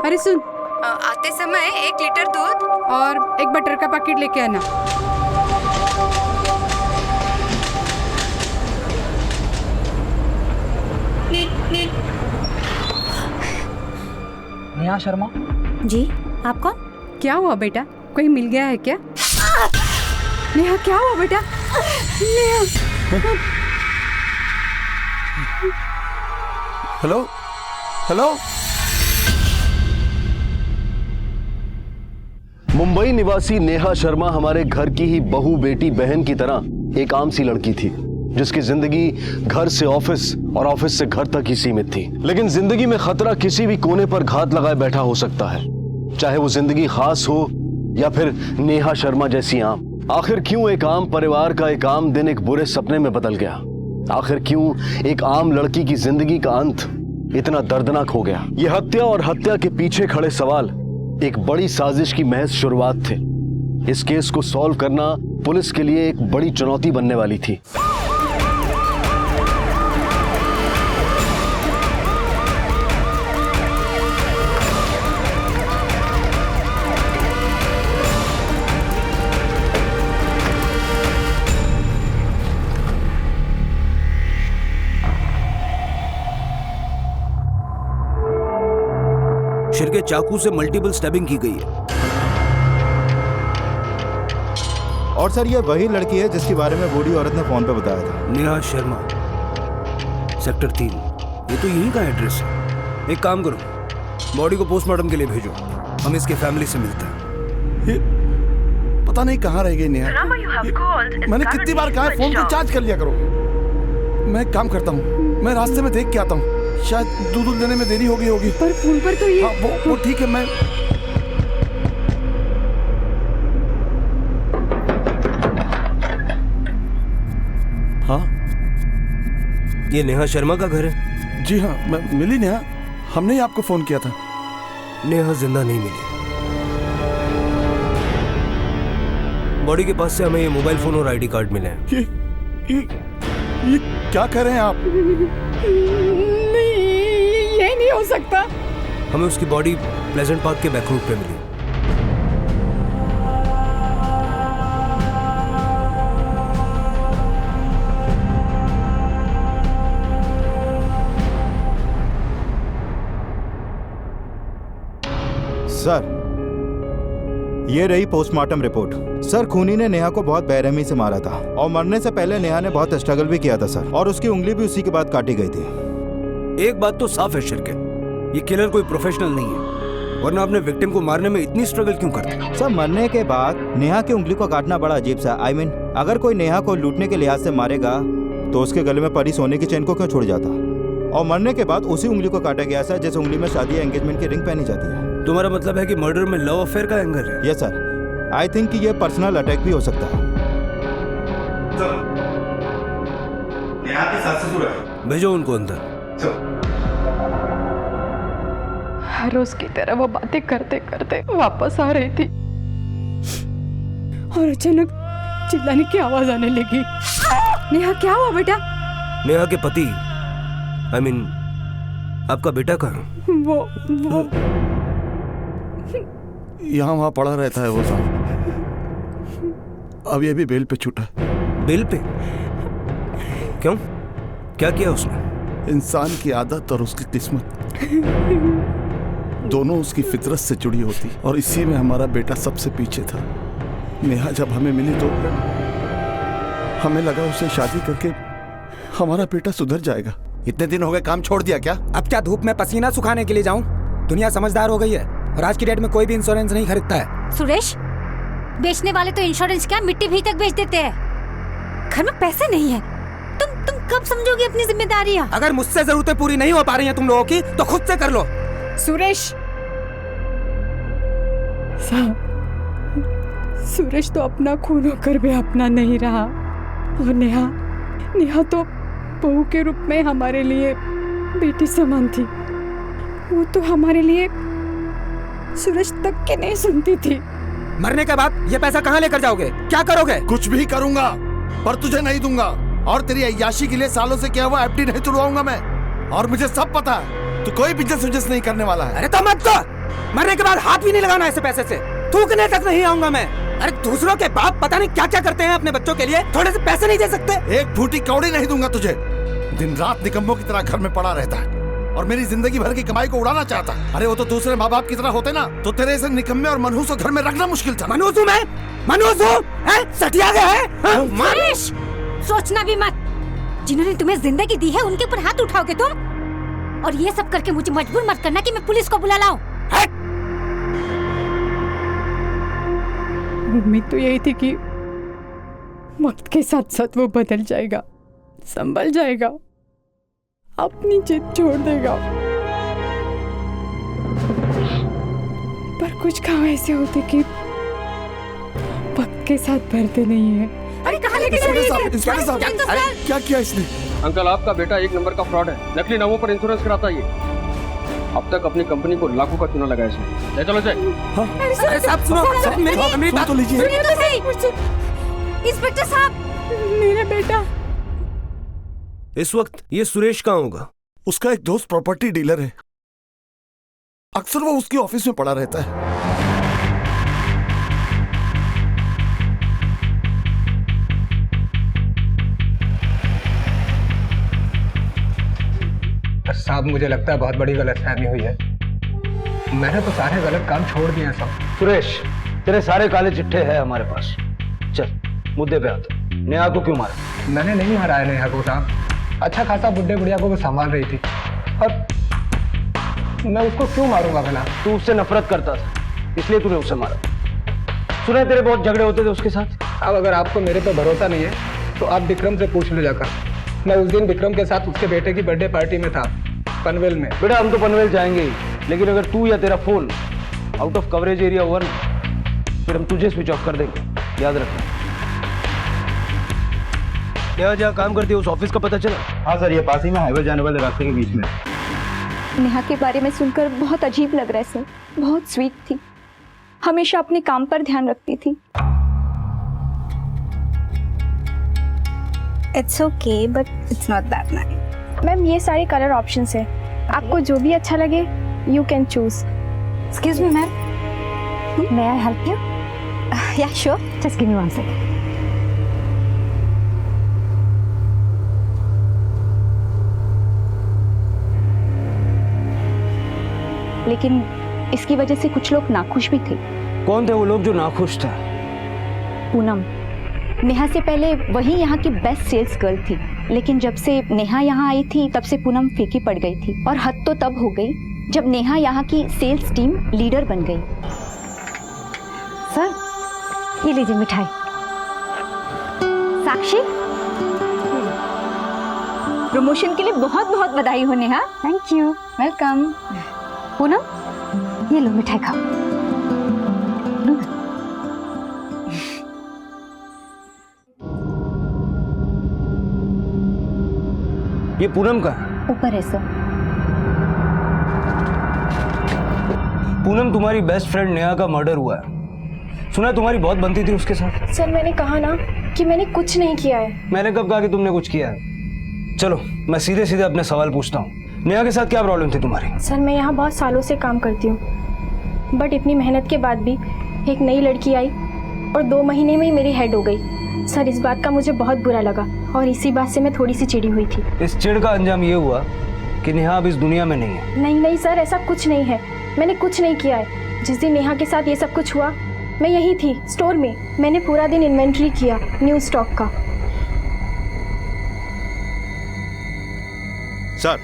अरे सुन, आते समय 1 लीटर दूध और 1 बटर का पैकेट लेके आना। नेहा शर्मा जी, आप कौन? क्या हुआ बेटा, कोई मिल गया है क्या? नेहा, क्या हुआ बेटा? नेहा। Hello hello. मुंबई निवासी नेहा शर्मा हमारे घर की ही बहू, बेटी, बहन की तरह एक आम सी लड़की थी। जिसकी जिंदगी घर से ऑफिस और ऑफिस से घर तक ही सीमित थी। लेकिन जिंदगी में खतरा किसी भी कोने पर घात लगाए बैठा हो सकता है, चाहे वो जिंदगी खास हो या फिर नेहा शर्मा जैसी आम। आखिर क्यों एक आम परिवार का एक आम दिन एक बुरे सपने में बदल गया? आखिर क्यों एक आम लड़की की जिंदगी का अंत इतना दर्दनाक हो गया? ये हत्या और हत्या के पीछे खड़े सवाल एक बड़ी साजिश की महज शुरुआत थे। इस केस को सॉल्व करना पुलिस के लिए एक बड़ी चुनौती बनने वाली थी। सिर के चाकू से मल्टीपल स्टैबिंग की गई है। और सर ये वही लड़की है जिसके बारे में बूढ़ी औरत ने फोन पे बताया था। नेहा शर्मा, सेक्टर 3। ये तो यहीं का एड्रेस है। एक काम करो, बॉडी को पोस्टमार्टम के लिए भेजो, हम इसके फैमिली से मिलते हैं। ये पता नहीं कहाँ रह गई नेहा। मैंने कितनी बार कहा है फोन को चार्ज कर लिया करो। मैं एक काम करता हूँ, मैं रास्ते में देख के आता हूँ, शायद दूध देने में देरी हो गई होगी। पर फोन पर तो ये वो ठीक है। मैं हाँ, ये नेहा शर्मा का घर है? जी हाँ, मैं मिली नेहा, हमने ही आपको फोन किया था। नेहा जिंदा नहीं मिली। बॉडी के पास से हमें ये मोबाइल फोन और आईडी कार्ड मिले हैं। ये क्या कर रहे हैं आप? नहीं, ये नहीं हो सकता। हमें उसकी बॉडी प्लेजेंट पार्क के बैक रूट पे मिली। सर, ये रही पोस्टमार्टम रिपोर्ट। सर, खूनी ने नेहा को बहुत बेरहमी से मारा था और मरने से पहले नेहा ने बहुत स्ट्रगल भी किया था सर, और उसकी उंगली भी उसी के बाद काटी गई थी। एक बात तो साफ है शिरके, ये किलर कोई प्रोफेशनल नहीं है, वरना अपने विक्टिम को मारने में इतनी स्ट्रगल क्यों करते? सर, मरने के बाद नेहा की उंगली को काटना बड़ा अजीब सा। I mean, अगर कोई नेहा को लूटने के लिहाज से मारेगा तो उसके गले में पड़ी सोने की चेन को क्यों छोड़ जाता? और मरने के बाद उसी उंगली को काटा गया सर, जैसे उंगली में शादी या एंगेजमेंट की रिंग पहनी जाती है। तुम्हारा मतलब है कि मर्डर में लव अफेयर का एंगल है? यस सर, आई थिंक कि ये पर्सनल अटैक भी हो सकता है। नेहा के सास ससुर है, भेजो उनको अंदर। हर रोज की तरह वो बातें करते करते वापस आ रही थी और अचानक चिल्लाने की आवाज आने लगी। नेहा, क्या हुआ बेटा? नेहा के पति, I mean, आपका बेटा कहाँ? वो यहाँ वहाँ पड़ा रहता है वो साहब। अब ये भी बेल पे छूटा। बेल पे? क्यों? क्या किया उसने? इंसान की आदत और उसकी किस्मत दोनों उसकी फितरत से जुड़ी होती, और इसी में हमारा बेटा सबसे पीछे था। नेहा जब हमें मिली तो हमें लगा उसे शादी करके हमारा बेटा सुधर जाएगा। इतने दिन हो गए, काम छोड़ दिया क्या? अब क्या धूप में पसीना सुखाने के लिए जाऊं? दुनिया समझदार हो गई है और आज की डेट में कोई भी इंश्योरेंस नहीं खरीदता है। सुरेश, बेचने वाले तो इंश्योरेंस क्या मिट्टी भी तक बेच देते हैं। घर में पैसे नहीं है, तुम कब समझोगे अपनी जिम्मेदारियां? अगर मुझसे जरूरतें पूरी नहीं हो पा रही हैं तुम लोगों की तो खुद से कर लो। सुरेश, सुरेश तो अपना खून होकर भी अपना नहीं रहा, और नेहा तो बहू के रूप में हमारे लिए बेटी समान थी। वो तो हमारे लिए सूरज तक के नहीं सुनती थी। मरने के बाद ये पैसा कहाँ लेकर जाओगे? क्या करोगे? कुछ भी करूंगा, पर तुझे नहीं दूंगा, और तेरी अय्याशी के लिए सालों से किया हुआ एफडी नहीं तुड़वाऊंगा मैं। और मुझे सब पता है, तू कोई बिजनेस नहीं करने वाला है। अरे तो मत कर, मरने के बाद हाथ भी नहीं लगाना ऐसे पैसे से, थूकने तक नहीं आऊंगा मैं। अरे दूसरों के बाप पता नहीं क्या क्या करते हैं अपने बच्चों के लिए, थोड़े से पैसे नहीं दे सकते? एक फूटी कौड़ी नहीं दूंगा तुझे। दिन रात निकम्मों की तरह घर में पड़ा रहता है और मेरी जिंदगी भर की कमाई को उड़ाना चाहता। अरे वो तो दूसरे माँ बाप की तरह होते ना, तो तेरे ऐसे निकम्मे और मनहूस को घर में रखना मुश्किल था। मनहूस हूँ मैं? मनहूस हूँ? सटिया गया है? सुरेश, सोचना भी मत, जिन्होंने तुम्हें जिंदगी दी है उनके ऊपर हाथ उठाओगे तुम? और ये सब करके मुझे मजबूर मत करना कि मैं पुलिस को बुला लाऊं। उम्मीद तो यही थी कि वक्त के साथ साथ वो बदल जाएगा, संभल जाएगा, अपनी जिद छोड़ देगा। पर कुछ काम ऐसे होते कि वक्त के साथ भरते नहीं है। अरे कहाँ लेके जा रही है? इंस्पेक्टर साहब, अरे क्या किया इसने? अंकल, आपका बेटा एक नंबर का फ्रॉड है। नकली नामों पर इंश्योरेंस कराता है ये। अब तक अपनी कंपनी को लाखों का चूना लगाया इसने। ले चलो जाए। अरे साहब सुनो, मेरी बात तो लीजिए। सुनिए तो सही। इंस्पेक्टर साहब, मेरा बेटा। इस वक्त ये सुरेश कहाँ होगा? उसका एक दोस्त प्रॉपर्टी डीलर है, अक्सर वो उसकी ऑफिस में पड़ा रहता है। साहब मुझे लगता है बहुत बड़ी गलतफहमी हुई है। मैंने तो सारे गलत काम छोड़ दिए हैं सब। सुरेश, तेरे सारे काले चिट्ठे हैं हमारे पास। चल मुद्दे पे आता। नेहा को क्यों मारा? मैंने नहीं हराया नेहा को साहब। अच्छा खासा बुढ़े बुढ़िया को वो संभाल रही थी और मैं उसको क्यों मारूंगा भला? तू उससे नफरत करता था, इसलिए तूने उसे मारा। सुना तेरे बहुत झगड़े होते थे उसके साथ। अब अगर आपको मेरे पे भरोसा नहीं है तो आप विक्रम से पूछ लो जाकर। मैं उस दिन विक्रम के साथ उसके बेटे की बर्थडे पार्टी में था, पनवेल में। बेटा हम तो पनवेल जाएंगे ही, लेकिन अगर तू या तेरा phone out of coverage area हुआ ना, फिर हम तुझे स्विच ऑफ कर देंगे, याद रखना। नेहा जहाँ काम करती है उस ऑफिस का पता चला? हाँ सर, ये पास ही में हाईवे जाने वाले रास्ते के बीच में। नेहा के बारे में सुनकर बहुत अजीब लग रहा है सर। बहुत स्वीट थी, हमेशा अपने काम पर ध्यान रखती थी। It's okay but it's not that nice. Ma'am ये सारे कलर ऑप्शंस हैं, आपको जो भी अच्छा लगे you can choose. Excuse me ma'am, may I help you? या sure, just give me 1 second. लेकिन इसकी वजह से कुछ लोग नाखुश भी थे। कौन थे वो लोग जो नाखुश थे? पूनम, नेहा से पहले वही यहाँ की बेस्ट सेल्स गर्ल थी, लेकिन जब से नेहा यहाँ आई थी तब से पूनम फीकी पड़ गई थी। और हद तो तब हो गई जब नेहा यहाँ की सेल्स टीम लीडर बन गई। सर ये लीजिए मिठाई। साक्षी, प्रमोशन के लिए बहुत बहुत बधाई हो Neha. Thank you. Welcome. Poonam ये लो मिठाई खाओ। ये पूनम का? ऊपर है सर। पूनम, तुम्हारी बेस्ट फ्रेंड नेहा का मर्डर हुआ है। सुना तुम्हारी बहुत बनती थी उसके साथ। सर मैंने कहा ना कि मैंने कुछ नहीं किया है। मैंने कब कहा कि तुमने कुछ किया है? चलो मैं सीधे सीधे अपने सवाल पूछता हूँ, नेहा के साथ क्या प्रॉब्लम थी तुम्हारी? सर मैं यहाँ बहुत सालों से काम करती हूँ, बट इतनी मेहनत के बाद भी एक नई लड़की आई और 2 महीने में ही मेरी हेड हो गई। सर इस बात का मुझे बहुत बुरा लगा और इसी बात से मैं थोड़ी सी चिड़ी हुई थी। इस चिड़ का अंजाम ये हुआ कि नेहा अब इस दुनिया में नहीं है। नहीं सर, ऐसा कुछ नहीं है, मैंने कुछ नहीं किया है। जिस दिन नेहा के साथ ये सब कुछ हुआ मैं यही थी स्टोर में। मैंने पूरा दिन इन्वेंट्री किया न्यू स्टॉक का। सर,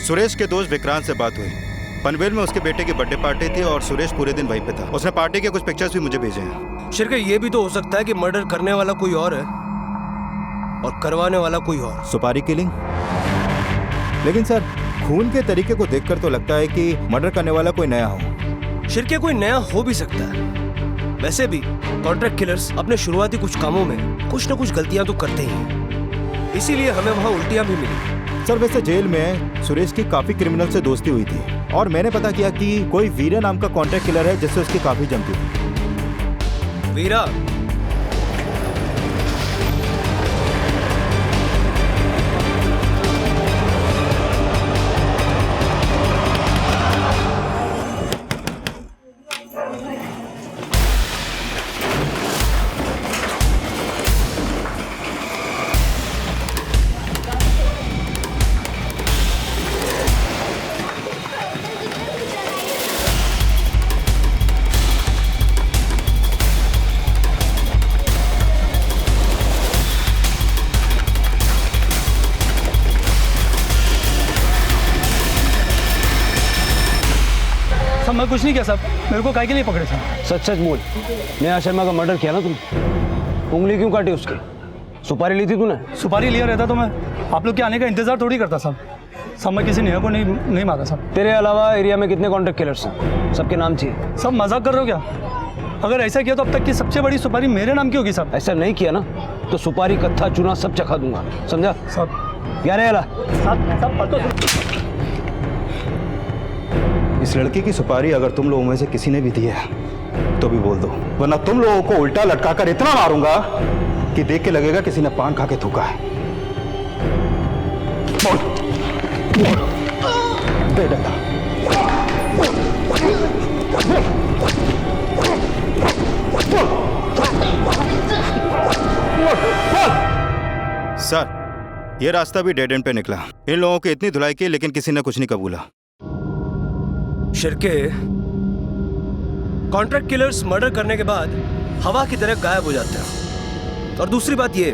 सुरेश के दोस्त विक्रांत से बात हुई। पनवेल में उसके बेटे की बर्थडे पार्टी थी और सुरेश पूरे दिन वहीं पे था। उसने पार्टी के कुछ पिक्चर्स भी मुझे भेजे हैं। शिरके, ये भी तो हो सकता है कि मर्डर करने वाला कोई और है और करवाने वाला कोई और। सुपारी किलिंग? लेकिन सर, खून के तरीके को देखकर तो लगता है कि मर्डर करने वाला कोई नया हो। शिरके, कोई नया हो भी सकता है। वैसे भी कॉन्ट्रैक्ट किलर्स अपने शुरुआती कुछ कामों में कुछ न कुछ गलतियां तो करते ही हैं, इसीलिए हमें वहाँ उल्टियां भी मिली। सर वैसे जेल में सुरेश की काफी क्रिमिनल से दोस्ती हुई थी और मैंने पता किया कि कोई वीरा नाम का कॉन्ट्रैक्ट किलर है जिससे उसकी काफी जमती थी। वीरा? मैं कुछ नहीं किया साहब, मेरे को काय के लिए पकड़े थे? सच सच बोल, नेहा शर्मा का मर्डर किया ना तुम? उंगली क्यों काटी उसकी? सुपारी ली थी तूने? सुपारी लिया रहता तो मैं आप लोग के आने का इंतजार थोड़ी करता साहब। सब मैं किसी नेहा को नहीं मारा साहब। तेरे अलावा एरिया में कितने कॉन्ट्रैक्ट किलर्स हैं? सबके नाम चाहिए। सब मजाक कर रहे हो क्या? अगर ऐसा किया तो अब तक की सबसे बड़ी सुपारी मेरे नाम की होगी साहब। ऐसा नहीं किया ना तो सुपारी, कत्था, चूना सब चखा दूंगा, समझा? सब क्या रे? इस लड़की की सुपारी अगर तुम लोगों में से किसी ने भी दी है तो भी बोल दो, वरना तुम लोगों को उल्टा लटकाकर इतना मारूंगा कि देख के लगेगा किसी ने पान खा के थूका है। बोल, बोल, दे डंडा। सर, ये रास्ता भी डेड एंड पे निकला। इन लोगों की इतनी धुलाई की लेकिन किसी ने कुछ नहीं कबूला। शिरके, कॉन्ट्रैक्ट किलर्स मर्डर करने के बाद हवा की तरह गायब हो जाते हैं। और दूसरी बात ये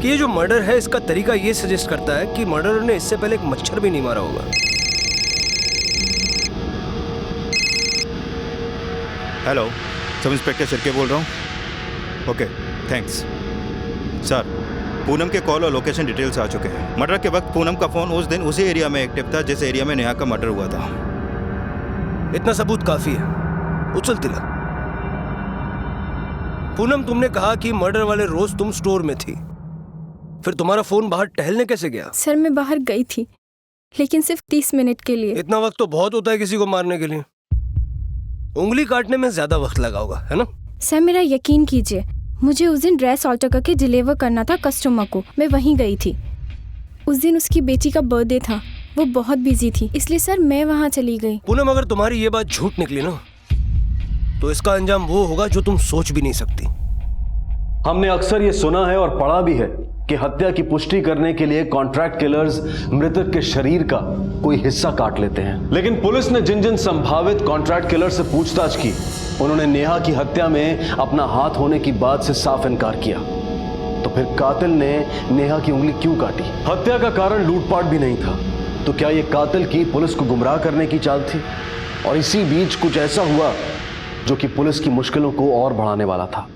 कि ये जो मर्डर है इसका तरीका ये सजेस्ट करता है कि मर्डरर ने इससे पहले एक मच्छर भी नहीं मारा होगा। हेलो, सब इंस्पेक्टर शिरके बोल रहा हूँ। Okay, thanks. सर, पूनम के कॉल और लोकेशन डिटेल्स आ चुके हैं। मर्डर के वक्त पूनम का फोन उस दिन उसी एरिया में एक्टिव था जिस एरिया में नेहा का मर्डर हुआ था। इतना सबूत काफी है। उछल तिलक। पूनम, तुमने कहा कि मर्डर वाले रोज तुम स्टोर में थी, फिर तुम्हारा फोन बाहर टहलने कैसे गया? सर, मैं बाहर गई थी लेकिन सिर्फ 30 मिनट के लिए। इतना वक्त तो बहुत होता है किसी को मारने के लिए। उंगली काटने में ज्यादा वक्त लगा होगा, है ना? सर, मेरा यकीन कीजिए, मुझे उस दिन ड्रेस ऑल्टर करके डिलीवर करना था कस्टमर को। मैं वहीं गई थी। उस दिन उसकी बेटी का बर्थडे था, वो बहुत बिजी थी, इसलिए सर मैं वहाँ चली गई। पूनम, अगर तुम्हारी ये बात झूठ निकली ना तो इसका अंजाम वो होगा जो तुम सोच भी नहीं सकती। हमने अक्सर ये सुना है और पढ़ा भी है कि हत्या की पुष्टि करने के लिए कॉन्ट्रैक्ट किलर्स मृतक के शरीर का कोई हिस्सा काट लेते हैं। लेकिन पुलिस ने जिन जिन संभावित कॉन्ट्रैक्ट किलर से पूछताछ की, उन्होंने नेहा की हत्या में अपना हाथ होने की बात से साफ इनकार किया। तो फिर कातिल ने नेहा की उंगली क्यों काटी? हत्या का कारण लूटपाट भी नहीं था, तो क्या यह कातिल की पुलिस को गुमराह करने की चाल थी? और इसी बीच कुछ ऐसा हुआ जो कि पुलिस की मुश्किलों को और बढ़ाने वाला था।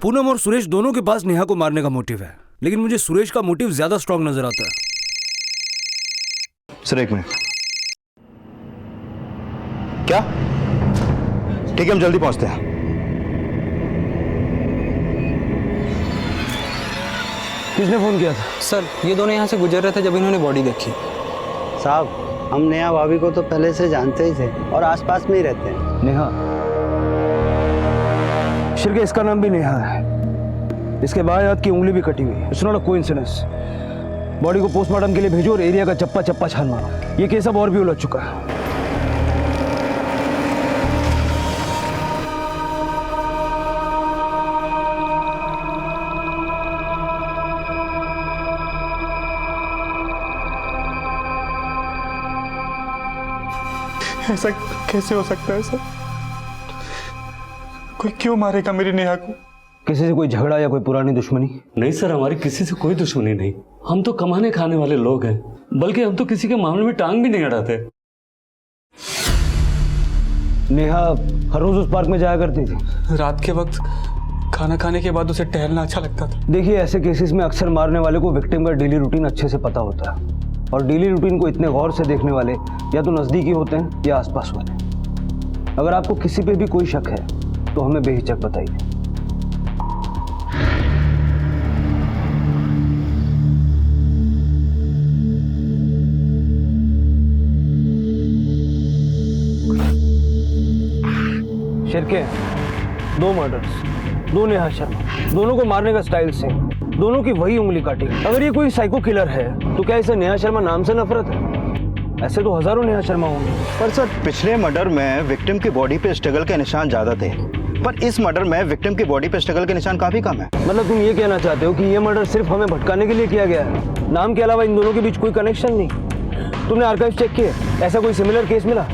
पूनम और सुरेश दोनों के पास नेहा को मारने का मोटिव है, लेकिन मुझे सुरेश का मोटिव ज्यादा स्ट्रांग नजर आता है। सर, एक मिनट। क्या? ठीक है, हम जल्दी पहुंचते हैं। किसने फोन किया था? सर, ये दोनों यहाँ से गुजर रहे थे जब इन्होंने बॉडी देखी। साहब, हम नेहा भाभी को तो पहले से जानते ही थे और आसपास में ही रहते हैं। नेहा? शिरके, इसका नाम भी नेहा है। इसके बाएं हाथ की उंगली भी कटी हुई है। It's not a coincidence. Body को पोस्टमार्टम के लिए भेजो और एरिया का चप्पा चप्पा छान मारो। ये केस अब और भी उलझ चुका है। ऐसा कैसे हो सकता है सर? कोई क्यों मारेगा मेरी नेहा को? किसी से कोई झगड़ा या कोई पुरानी दुश्मनी? नहीं सर, हमारी किसी से कोई दुश्मनी नहीं। हम तो कमाने खाने वाले लोग हैं, बल्कि हम तो किसी के मामले में टांग भी नहीं अड़ाते। नेहा हर रोज उस पार्क में जाया करती थी। रात के वक्त खाना खाने के बाद उसे टहलना अच्छा लगता था। देखिए, ऐसे केसेस में अक्सर मारने वाले को विक्टिम का डेली रूटीन अच्छे से पता होता है, और डेली रूटीन को इतने गौर से देखने वाले या तो नजदीकी होते हैं या आसपास वाले। अगर आपको किसी पे भी कोई शक है तो हमें बेहिचक बताइए। शिरके, 2 मर्डर्स, 2 नेहा शर्मा, दोनों को मारने का स्टाइल सेम, दोनों की वही उंगली काटी। अगर ये कोई साइको किलर है तो क्या इसे नेहा शर्मा नाम से नफरत है? ऐसे तो हजारों नेहा शर्मा होंगे। पर सर, पिछले मर्डर में विक्टिम की बॉडी पे स्ट्रगल के निशान ज्यादा थे, पर इस मर्डर में विक्टिम की बॉडी पे स्ट्रगल के निशान काफी कम है। मतलब तुम ये कहना चाहते हो कि ये मर्डर सिर्फ हमें भटकाने के लिए किया गया है? नाम के अलावा इन दोनों के बीच कोई कनेक्शन नहीं? तुमने आर्काइव चेक किए? ऐसा कोई सिमिलर केस मिला?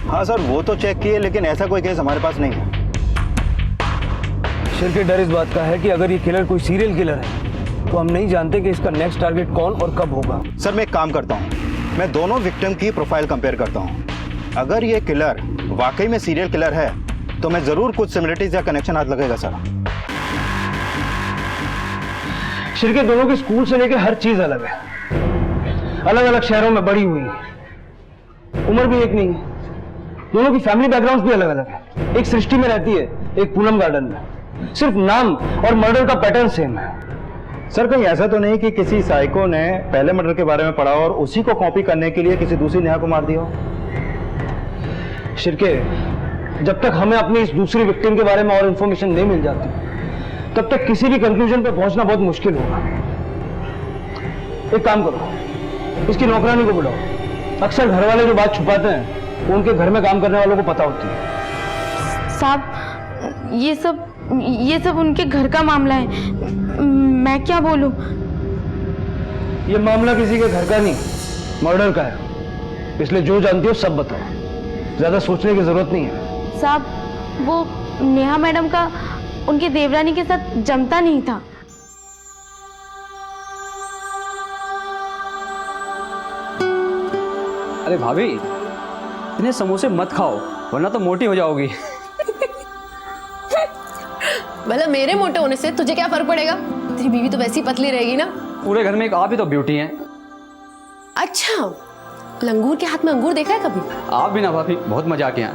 हाँ सर, वो तो चेक किए, लेकिन ऐसा कोई केस हमारे पास नहीं है। शिरके, डर इस बात का है कि अगर ये किलर कोई सीरियल किलर है तो हम नहीं जानते कि इसका नेक्स्ट टारगेट कौन और कब होगा। सर, मैं एक काम करता हूँ, मैं दोनों विक्टिम की प्रोफाइल कंपेयर करता हूँ। अगर ये किलर वाकई में सीरियल किलर है तो मैं जरूर कुछ सिमिलरिटीज या कनेक्शन हाथ लगेगा सर। शिरके दोनों के स्कूल से लेकर हर चीज अलग है, अलग अलग शहरों में बड़ी हुई है, उम्र भी एक नहीं है, दोनों की फैमिली बैकग्राउंड भी अलग अलग है। एक सृष्टि में रहती है, एक पूनम गार्डन में, सिर्फ नाम और मर्डर का पैटर्न सेम है। सर कहीं ऐसा तो नहीं कि किसी साइको ने पहले मर्डर के बारे में पढ़ा और उसी को कॉपी करने के लिए किसी दूसरी नेहा को मार दिया हो? शिरके, जब तक हमें अपनी इस दूसरी विक्टिम के बारे में और इंफॉर्मेशन नहीं मिल जाती, तब तक किसी भी कंक्लूजन पे पहुंचना बहुत मुश्किल होगा। एक काम करो, इसकी नौकरानी को बुलाओ। अक्सर घर वाले जो बात छुपाते हैं वो उनके घर में काम करने वालों को पता होती है। साहब, ये सब उनके घर का मामला है, मैं क्या बोलूं? ये मामला किसी के घर का नहीं, मर्डर का है, इसलिए जो जानती हो सब बताओ, ज्यादा सोचने की जरूरत नहीं है। साहब, वो नेहा मैडम का उनकी देवरानी के साथ जमता नहीं था। अरे भाभी, इतने समोसे मत खाओ वरना तो मोटी हो जाओगी। मतलब मेरे मोटे होने से तुझे क्या फर्क पड़ेगा? तेरी बीवी तो वैसी पतली रहेगी ना। पूरे घर में एक आप ही तो ब्यूटी हैं। अच्छा, लंगूर के हाथ में अंगूर देखा है कभी? आप भी ना भाभी, बहुत मजाक है।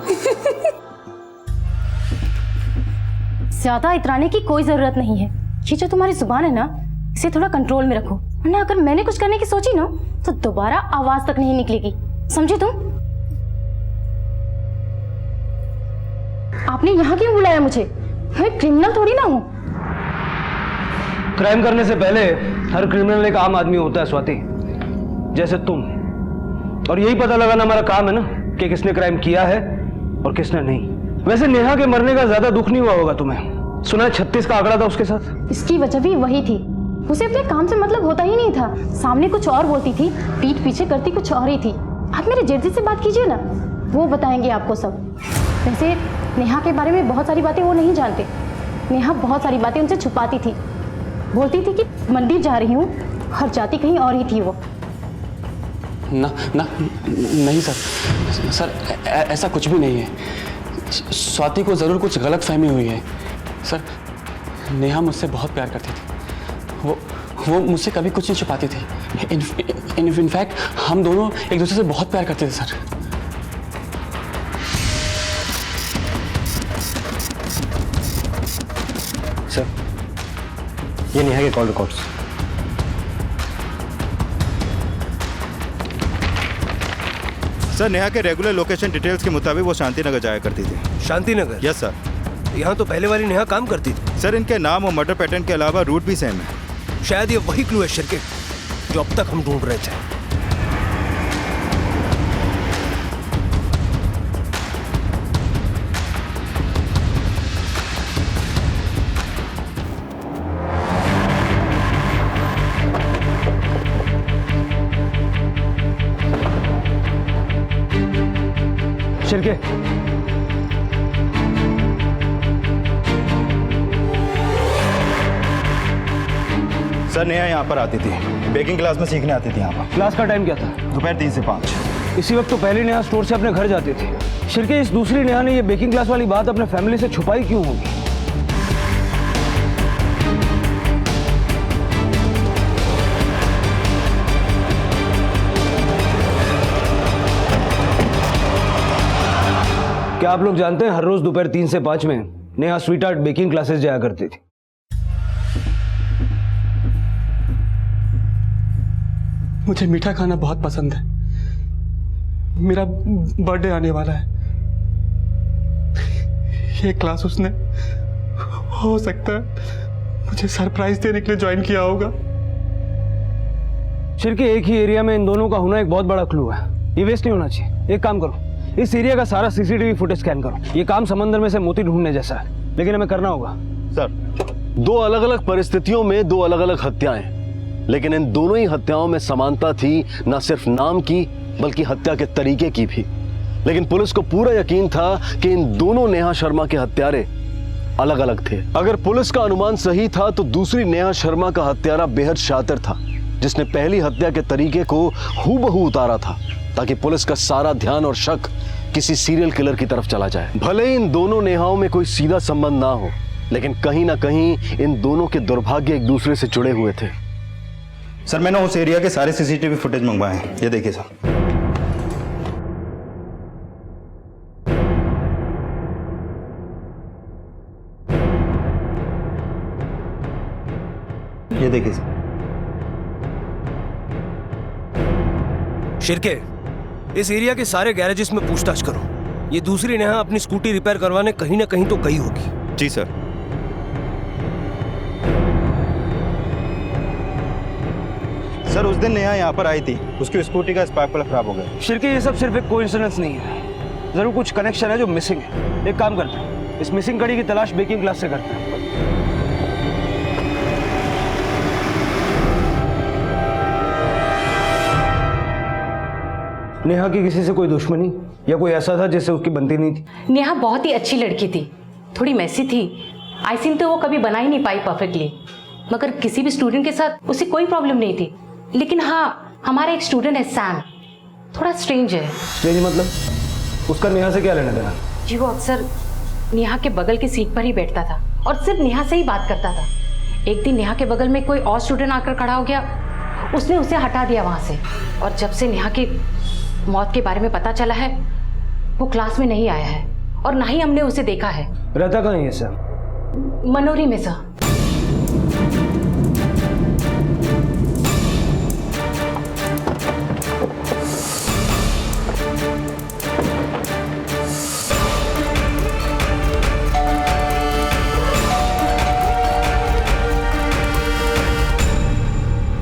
ज्यादा इतराने की कोई जरूरत नहीं है। ये जो तुम्हारी जुबान है ना, इसे थोड़ा कंट्रोल में रखो, वरना अगर मैंने कुछ करने की सोची ना तो दोबारा आवाज तक नहीं निकलेगी, समझे तुम? आपने यहाँ क्यों बुलाया मुझे? मैं क्रिमिनल थोड़ी ना हूँ। क्राइम करने से पहले हर क्रिमिनल एक आम आदमी होता है स्वाति, जैसे तुम। और यही पता लगाना हमारा काम है ना कि किसने क्राइम किया है और किसने नहीं। वैसे नेहा के मरने का ज्यादा दुख नहीं हुआ होगा तुम्हें? सुना है 36 का आंकड़ा था उसके साथ। इसकी वजह भी वही थी, उसे अपने काम से मतलब होता ही नहीं था। सामने कुछ और बोलती थी, पीठ पीछे करती कुछ और ही थी। आप मेरे जेठ से बात कीजिए ना, वो बताएंगे आपको सब। वैसे नेहा के बारे में बहुत सारी बातें वो नहीं जानते। नेहा बहुत सारी बातें उनसे छुपाती थी, बोलती थी कि मंदिर जा रही हूँ, हर जाती कहीं और ही थी वो। ना ना नहीं सर, ऐसा कुछ भी नहीं है। स्वाति को जरूर कुछ गलत फहमी हुई है सर। नेहा मुझसे बहुत प्यार करती थी, वो मुझसे कभी कुछ नहीं छुपाती थी। इनफैक्ट हम दोनों एक दूसरे से बहुत प्यार करते थे सर। सर, ये नेहा के कॉल रिकॉर्ड्स। सर, नेहा के रेगुलर लोकेशन डिटेल्स के मुताबिक वो शांतिनगर जाया करती थी। शांतिनगर? Yes sir. यहाँ तो पहले वाली नेहा काम करती थी। सर, इनके नाम और मर्डर पैटर्न के अलावा रूट भी सेम है। शायद ये वही क्लू है शिरके, जो अब तक हम ढूंढ रहे थे। शिरके, सर, नेहा यहाँ पर आती थी, बेकिंग क्लास में सीखने आती थी यहाँ पर। क्लास का टाइम क्या था? दोपहर 3 से 5। इसी वक्त तो पहली नेहा स्टोर से अपने घर जाती थी। शिरके, इस दूसरी नेहा ने ये बेकिंग क्लास वाली बात अपने फैमिली से छुपाई क्यों होगी? क्या आप लोग जानते हैं हर रोज दोपहर 3 से 5 में Neha sweet art baking classes जाया करती थी। मुझे मीठा खाना बहुत पसंद है। मेरा बर्थडे आने वाला है। ये क्लास उसने हो सकता है मुझे सरप्राइज देने के लिए ज्वाइन किया होगा। शिरके, एक ही एरिया में इन दोनों का होना एक बहुत बड़ा क्लू है। ये वेस्ट नहीं होना चाहिए। एक काम करो, इस एरिया का सारा सीसीटीवी फुटेज स्कैन करो। ये काम समंदर में से मोती ढूंढने जैसा है, लेकिन हमें करना होगा। सर, 2 अलग अलग परिस्थितियों में 2 अलग अलग हत्याएं, लेकिन इन दोनों ही हत्याओं में समानता थी, न सिर्फ नाम की बल्कि हत्या के तरीके की भी। लेकिन पुलिस को पूरा यकीन था कि इन दोनों नेहा शर्मा के हत्यारे अलग अलग थे। अगर पुलिस का अनुमान सही था तो दूसरी नेहा शर्मा का हत्यारा बेहद शातिर था, जिसने पहली हत्या के तरीके को हूबहू उतारा था, ताकि पुलिस का सारा ध्यान और शक किसी सीरियल किलर की तरफ चला जाए। भले इन दोनों नेहाओं में कोई सीधा संबंध ना हो, लेकिन कहीं ना कहीं इन दोनों के दुर्भाग्य एक दूसरे से जुड़े हुए थे। सर मैंने उस एरिया के सारे सीसीटीवी फुटेज मंगवाए हैं, ये देखिए सर। ये देखिए सर। शिरके, इस एरिया के सारे गैरेजेस में पूछताछ करो। ये दूसरी नेहा अपनी स्कूटी रिपेयर करवाने कहीं ना कहीं तो गई होगी। जी सर। सर उस दिन नेहा यहाँ पर आई थी, उसकी स्कूटी का स्पार्क प्लग खराब हो गया। शिरके, ये सब सिर्फ एक कोइंसिडेंस नहीं है, जरूर कुछ कनेक्शन है जो मिसिंग है। एक काम करते हैं, इस मिसिंग कड़ी की तलाश बेकिंग क्लास से करते हैं। नेहा की किसी से कोई दुश्मनी या कोई ऐसा था जिससे उसकी बनती नहीं थी? नेहा बहुत ही अच्छी लड़की थी, थोड़ी मैसी थी। आइसिंग तो वो कभी बना ही नहीं पाई परफेक्टली, मगर किसी भी स्टूडेंट के साथ उसे कोई प्रॉब्लम नहीं थी। लेकिन हाँ, हमारा एक स्टूडेंट है सैम, थोड़ा स्ट्रेंज है। स्ट्रेंज मतलब? उसका नेहा से क्या लेना देना? जी वो अक्सर नेहा के बगल की सीट पर ही बैठता था और सिर्फ नेहा से ही बात करता था। एक दिन नेहा के बगल में कोई और स्टूडेंट आकर खड़ा हो गया, उसने उसे हटा दिया वहां से। और जब से नेहा की मौत के बारे में पता चला है, वो क्लास में नहीं आया है और ना ही हमने उसे देखा है। रहता कहाँ है सर? मनोरी में सर।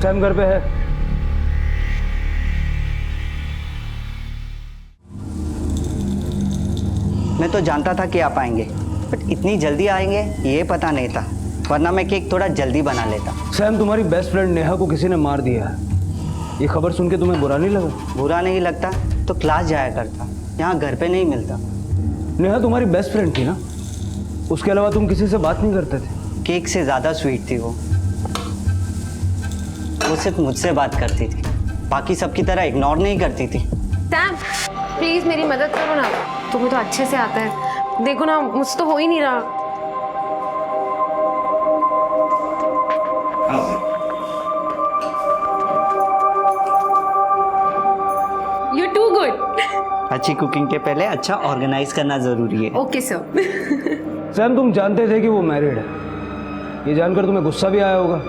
सैम घर पे है? मैं तो जानता था कि आप आएंगे, बट इतनी जल्दी आएंगे ये पता नहीं था, वरना मैं केक थोड़ा जल्दी बना लेता। सैम, तुम्हारी बेस्ट फ्रेंड नेहा को किसी ने मार दिया है। ये खबर सुन के तुम्हें बुरा नहीं लगा? बुरा नहीं लगता तो क्लास जाया करता, यहाँ घर पे नहीं मिलता। नेहा तुम्हारी बेस्ट फ्रेंड थी ना, उसके अलावा तुम किसी से बात नहीं करते थे? केक से ज़्यादा स्वीट थी वो सिर्फ मुझसे बात करती थी, बाकी सबकी तरह इग्नोर नहीं करती थी। सैम प्लीज मेरी मदद करो ना, तुम्हें तो अच्छे से आता है, देखो ना मुझसे तो हो ही नहीं रहा। You're too good. अच्छी कुकिंग के पहले अच्छा ऑर्गेनाइज करना जरूरी है। Okay sir. सैम, तुम जानते थे कि वो मैरिड है, ये जानकर तुम्हें गुस्सा भी आया होगा।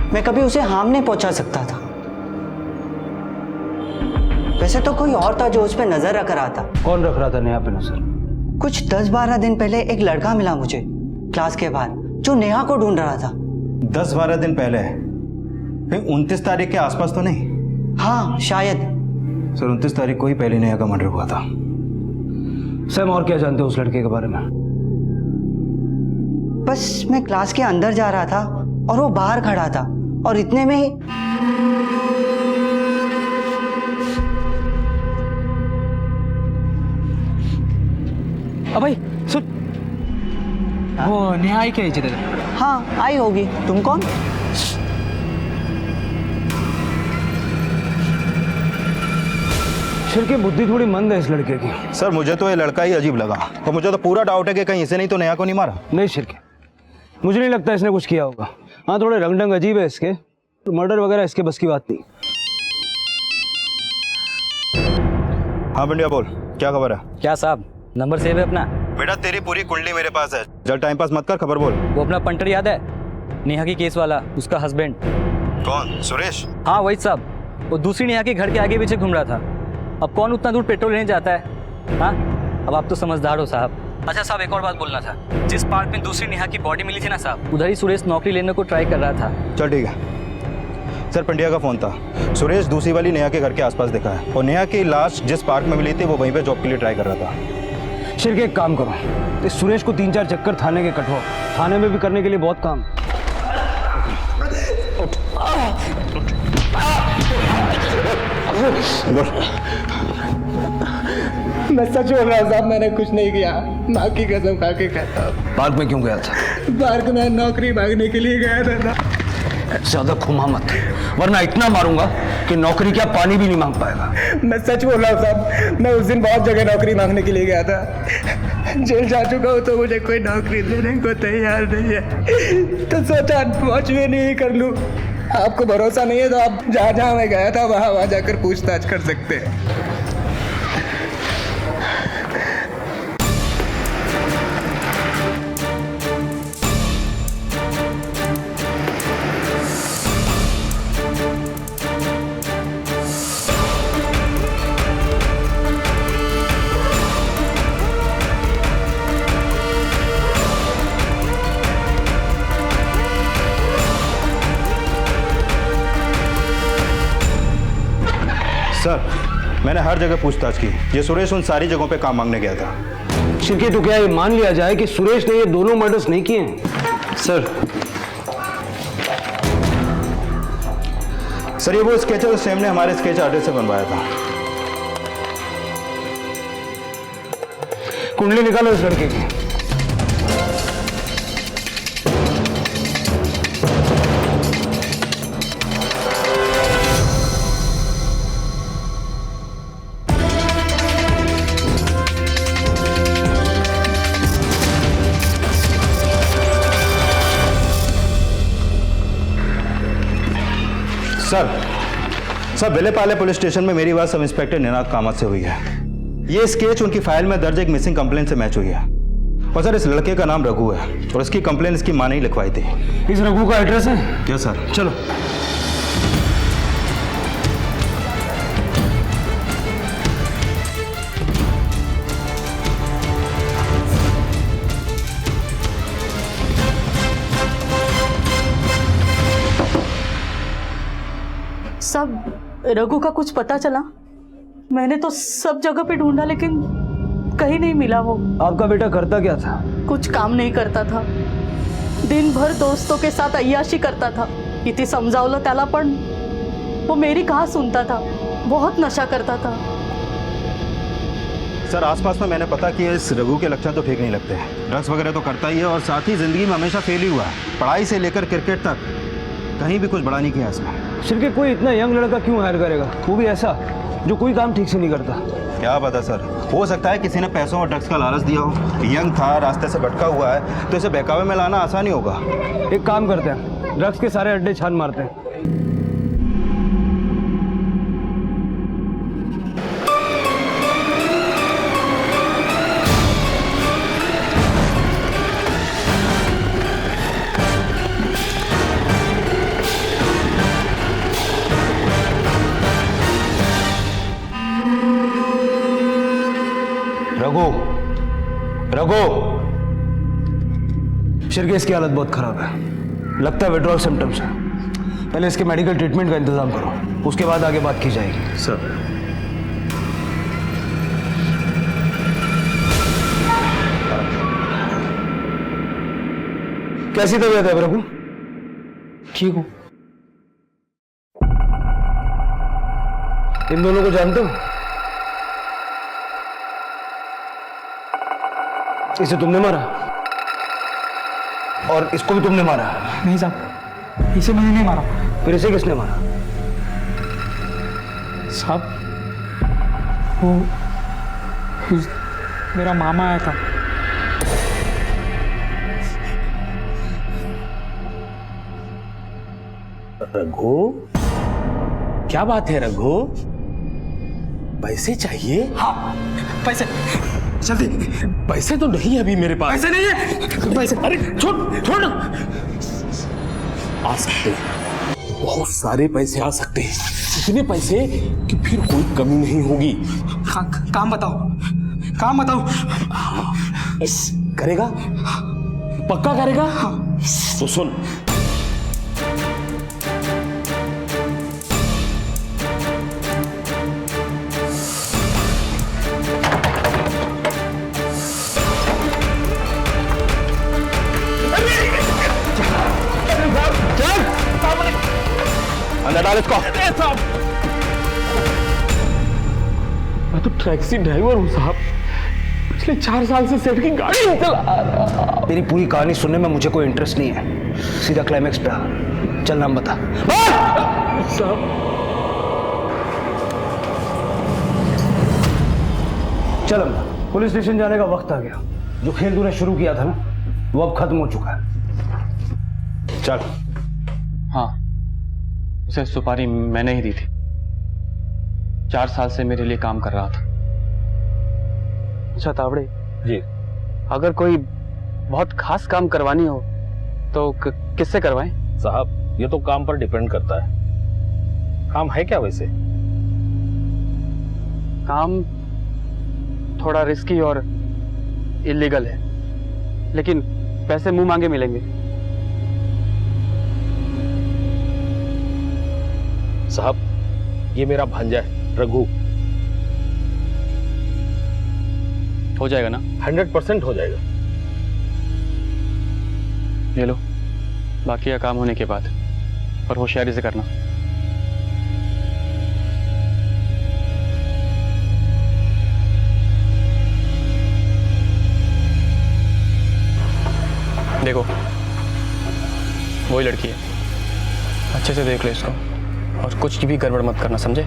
मैं कभी उसे हार्म नहीं पहुंचा सकता था। वैसे तो कोई और था जो उस पर नजर रख रहा था। कौन रख रहा था नेहा पे नजर? कुछ 10-12 दिन पहले एक लड़का मिला मुझे क्लास के बाहर, जो नेहा को ढूंढ रहा था। 10-12 दिन पहले? 29 तारीख के आसपास तो नहीं? हाँ शायद। सर 29 तारीख को ही पहले नेहा का मर्डर हुआ था। सैम, और क्या जानते हो उस लड़के के बारे में? बस मैं क्लास के अंदर जा रहा था और वो बाहर खड़ा था, और इतने में ही भाई सुन, वो नेहा आई क्या इधर? हाँ आई होगी। तुम कौन? शिरके, बुद्धि थोड़ी मंद है इस लड़के की। सर मुझे तो ये लड़का ही अजीब लगा, तो मुझे तो पूरा डाउट है कि कहीं इसे नहीं तो नेहा को नहीं मारा। नहीं शिरके, मुझे नहीं लगता इसने कुछ किया होगा। हाँ, थोड़े रंग ढंग अजीब है इसके, तो मर्डर वगैरह इसके बस की बात नहीं। हाँ बंडिया बोल, क्या खबर है? क्या साहब, नंबर सेव है अपना? बेटा तेरी पूरी कुंडली मेरे पास है, जल टाइम पास मत कर, खबर बोल। वो अपना पंटर याद है, नेहा की केस वाला, उसका हस्बैंड? कौन, सुरेश? हाँ वही साहब, वो दूसरी नेहा के घर के आगे पीछे घूम रहा था। अब कौन उतना दूर पेट्रोल लेने जाता है? हाँ, अब आप तो समझदार हो साहब। अच्छा साहब, एक और बात बोलना था, जिस पार्क में दूसरी नेहा की बॉडी मिली थी ना साहब, उधर ही सुरेश नौकरी लेने को ट्राई कर रहा था। चल ठीक है सर, पंड्या का फोन था, सुरेश दूसरी वाली नेहा के घर के आसपास दिखा है, और नेहा की लाश जिस पार्क में मिली थी वो वहीं पे जॉब के लिए ट्राई कर रहा था। शिरके, एक काम करो, इस सुरेश को 3-4 चक्कर थाने के कटवाओ, थाने में भी करने के लिए बहुत काम। मैं सच बोल रहा हूँ साहब, मैंने कुछ नहीं किया, माँ की कसम खा के कहता हूँ। पार्क में क्यों गया था? पार्क में नौकरी मांगने के लिए गया था। ज्यादा घुमा मत, वरना इतना मारूंगा कि नौकरी क्या पानी भी नहीं मांग पाएगा। मैं सच बोल रहा हूँ साहब, मैं उस दिन बहुत जगह नौकरी मांगने के लिए गया था। जेल जा चुका हूँ तो मुझे कोई नौकरी देने को तैयार नहीं है, तो सोचा मौज में नहीं कर लूँ। आपको भरोसा नहीं है तो आप जहाँ जहाँ मैं गया था वहाँ जाकर पूछताछ कर सकते हैं। सर, मैंने हर जगह पूछताछ की। ये सुरेश उन सारी जगहों पे काम मांगने गया था। शिरके, तो क्या ये मान लिया जाए कि सुरेश ने ये दोनों मर्डर्स नहीं किए हैं? सर ये वो स्केच है जो सैम ने हमारे स्केच आर्टिस्ट से बनवाया था। कुंडली निकालो इस लड़के की। सर बेलेपाले पुलिस स्टेशन में मेरी बात सब इंस्पेक्टर निनाद कामत से हुई है। ये स्केच उनकी फाइल में दर्ज एक मिसिंग कंप्लेंट से मैच हुई है। और सर इस लड़के का नाम रघु है और इसकी कंप्लेंट इसकी मां ने ही लिखवाई थी। इस रघु का एड्रेस है? क्या सर? चलो। सब रघु का कुछ पता चला? मैंने तो सब जगह पे ढूंढा लेकिन कहीं नहीं मिला वो। आपका बेटा करता क्या था? कुछ काम नहीं करता था, दिन भर दोस्तों के साथ अय्याशी करता था। किती समझावलं त्याला पण वो मेरी कहाँ सुनता था। बहुत नशा करता था। सर आसपास में मैंने पता किया, इस रघु के लक्षण तो ठीक नहीं लगते। ड्रग्स वगैरह तो करता ही है और साथ ही जिंदगी में हमेशा फेल ही हुआ है। पढ़ाई से लेकर क्रिकेट तक कहीं भी कुछ बड़ा नहीं किया इसने। शिरके, कोई इतना यंग लड़का क्यों हायर करेगा, वो भी ऐसा जो कोई काम ठीक से नहीं करता? क्या पता सर, हो सकता है किसी ने पैसों और ड्रग्स का लालच दिया हो। यंग था, रास्ते से भटका हुआ है, तो इसे बहकावे में लाना आसान ही होगा। एक काम करते हैं, ड्रग्स के सारे अड्डे छान मारते हैं। रघु, शिरके इसकी हालत बहुत खराब है, लगता है विड्रॉल सिम्टम्स है। पहले इसके मेडिकल ट्रीटमेंट का इंतजाम करो, उसके बाद आगे बात की जाएगी। सर कैसी तबीयत है रघु? ठीक हूं। इन दोनों को जानते हो? इसे तुमने मारा और इसको भी तुमने मारा? नहीं साहब, इसे मैंने नहीं मारा। फिर इसे किसने मारा? साहब वो मेरा मामा आया था। रघु, क्या बात है रघु? पैसे चाहिए? हाँ, पैसे जल्दी। पैसे तो नहीं है अभी मेरे पास। पैसे नहीं है। पैसे? अरे छोड़ ना। आ सकते हैं, बहुत सारे पैसे आ सकते हैं, इतने पैसे कि फिर कोई कमी नहीं होगी। काम बताओ, काम बताओ। करेगा? पक्का करेगा? तो सुन, अंदर डाल इसको। मैं तो टैक्सी ड्राइवर हूँ साहब, पिछले 4 साल से सेठ की गाड़ी नहीं चला रहा। तेरी पूरी कहानी सुनने में मुझे कोई इंटरेस्ट नहीं है, सीधा क्लाइमैक्स पे आ। चल नाम बता। चल अम्मा, पुलिस स्टेशन जाने का वक्त आ गया। जो खेल तूने शुरू किया था ना, वो अब खत्म हो चुका है। चल। हाँ, उसे सुपारी मैंने ही दी थी। 4 साल से मेरे लिए काम कर रहा था। अच्छा तावड़े जी, अगर कोई बहुत खास काम करवानी हो तो किससे करवाएं? साहब, ये तो काम पर डिपेंड करता है। काम है क्या वैसे? काम थोड़ा रिस्की और इलीगल है, लेकिन पैसे मुंह मांगे मिलेंगे। साहब, ये मेरा भांजा है रघु। हो जाएगा ना? 100% हो जाएगा। ले लो, बाकी का काम होने के बाद, और होशियारी से करना। देखो, वही लड़की है। अच्छे से देख ले इसको, और कुछ भी गड़बड़ मत करना, समझे?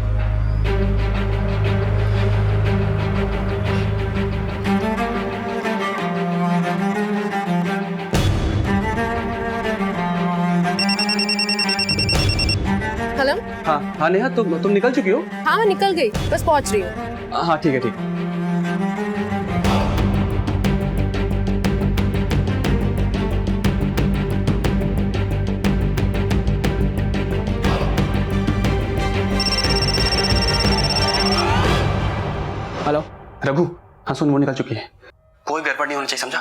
हेलो। हाँ नेहा, तुम निकल चुकी हो? हाँ मैं निकल गई, बस पहुंच रही हूँ। हाँ ठीक है, ठीक। हेलो रघु। हाँ सुन, वो निकल चुकी है। कोई गड़बड़ नहीं होनी चाहिए, समझा?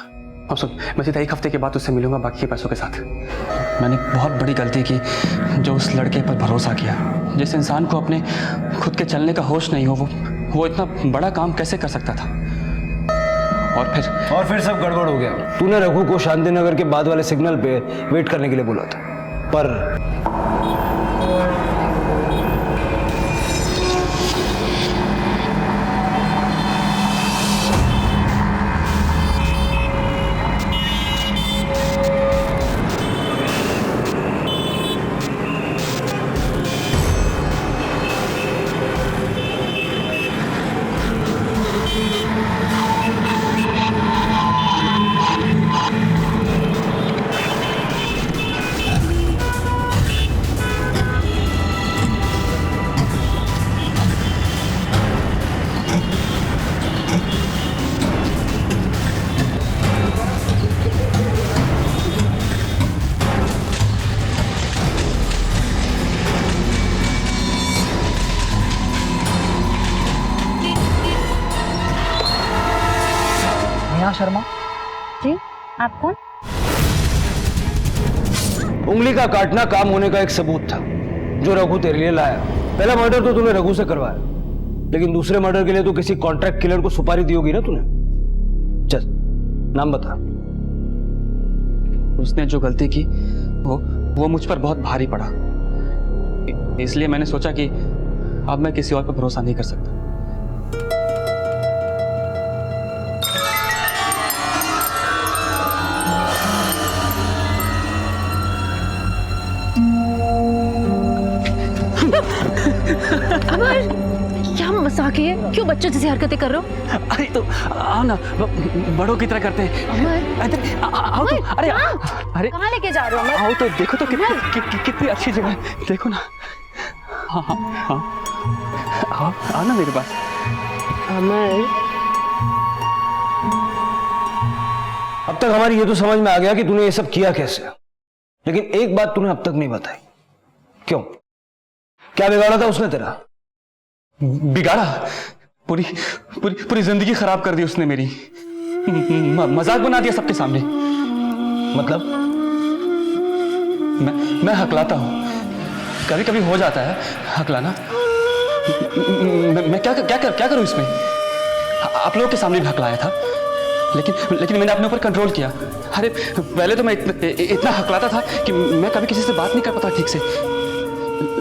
अब सुन, मैं सीधा 1 हफ्ते के बाद उससे मिलूंगा बाकी के पैसों के साथ। मैंने बहुत बड़ी गलती की जो उस लड़के पर भरोसा किया। जिस इंसान को अपने खुद के चलने का होश नहीं हो, वो इतना बड़ा काम कैसे कर सकता था? और फिर सब गड़बड़ हो गया। तूने रघु को शांति नगर के बाद वाले सिग्नल पे वेट करने के लिए बोला था, पर शर्मा जी, आप कौन? उंगली का काटना काम होने का एक सबूत था जो रघु तेरे लिए लाया। पहला मर्डर तो तूने रघु से करवाया, लेकिन दूसरे मर्डर के लिए तो किसी कॉन्ट्रैक्ट किलर को सुपारी दी होगी ना तूने। चल नाम बता। उसने जो गलती की वो मुझ पर बहुत भारी पड़ा, इसलिए मैंने सोचा कि अब मैं किसी और पर भरोसा नहीं कर सकता। अमर, क्या मजाक है? क्यों बच्चों जैसी हरकतें कर रहे हो? अरे तो आओ ना, बड़ों की तरह करते हैं। अमर, आओ तो, अरे अरे कहाँ लेके जा रहे हो? आओ तो देखो तो कितनी अच्छी जगह है, देखो ना। हाँ हाँ हाँ, आओ ना मेरे पास। अमर, अब तक हमारी ये तो समझ में आ गया कि तूने ये सब किया कैसे, लेकिन एक बात तूने अब तक नहीं बताई। क्यों? क्या बिगाड़ा था उसने तेरा? बिगाड़ा? पूरी पूरी पूरी जिंदगी खराब कर दी उसने मेरी। मजाक बना दिया सबके सामने। मतलब? मैं हकलाता हूँ, कभी कभी हो जाता है हकलाना। मैं क्या करूँ इसमें? आप लोगों के सामने भी हकलाया था, लेकिन मैंने अपने ऊपर कंट्रोल किया। अरे पहले तो मैं इतना हकलाता था कि मैं कभी किसी से बात नहीं कर पाता ठीक से,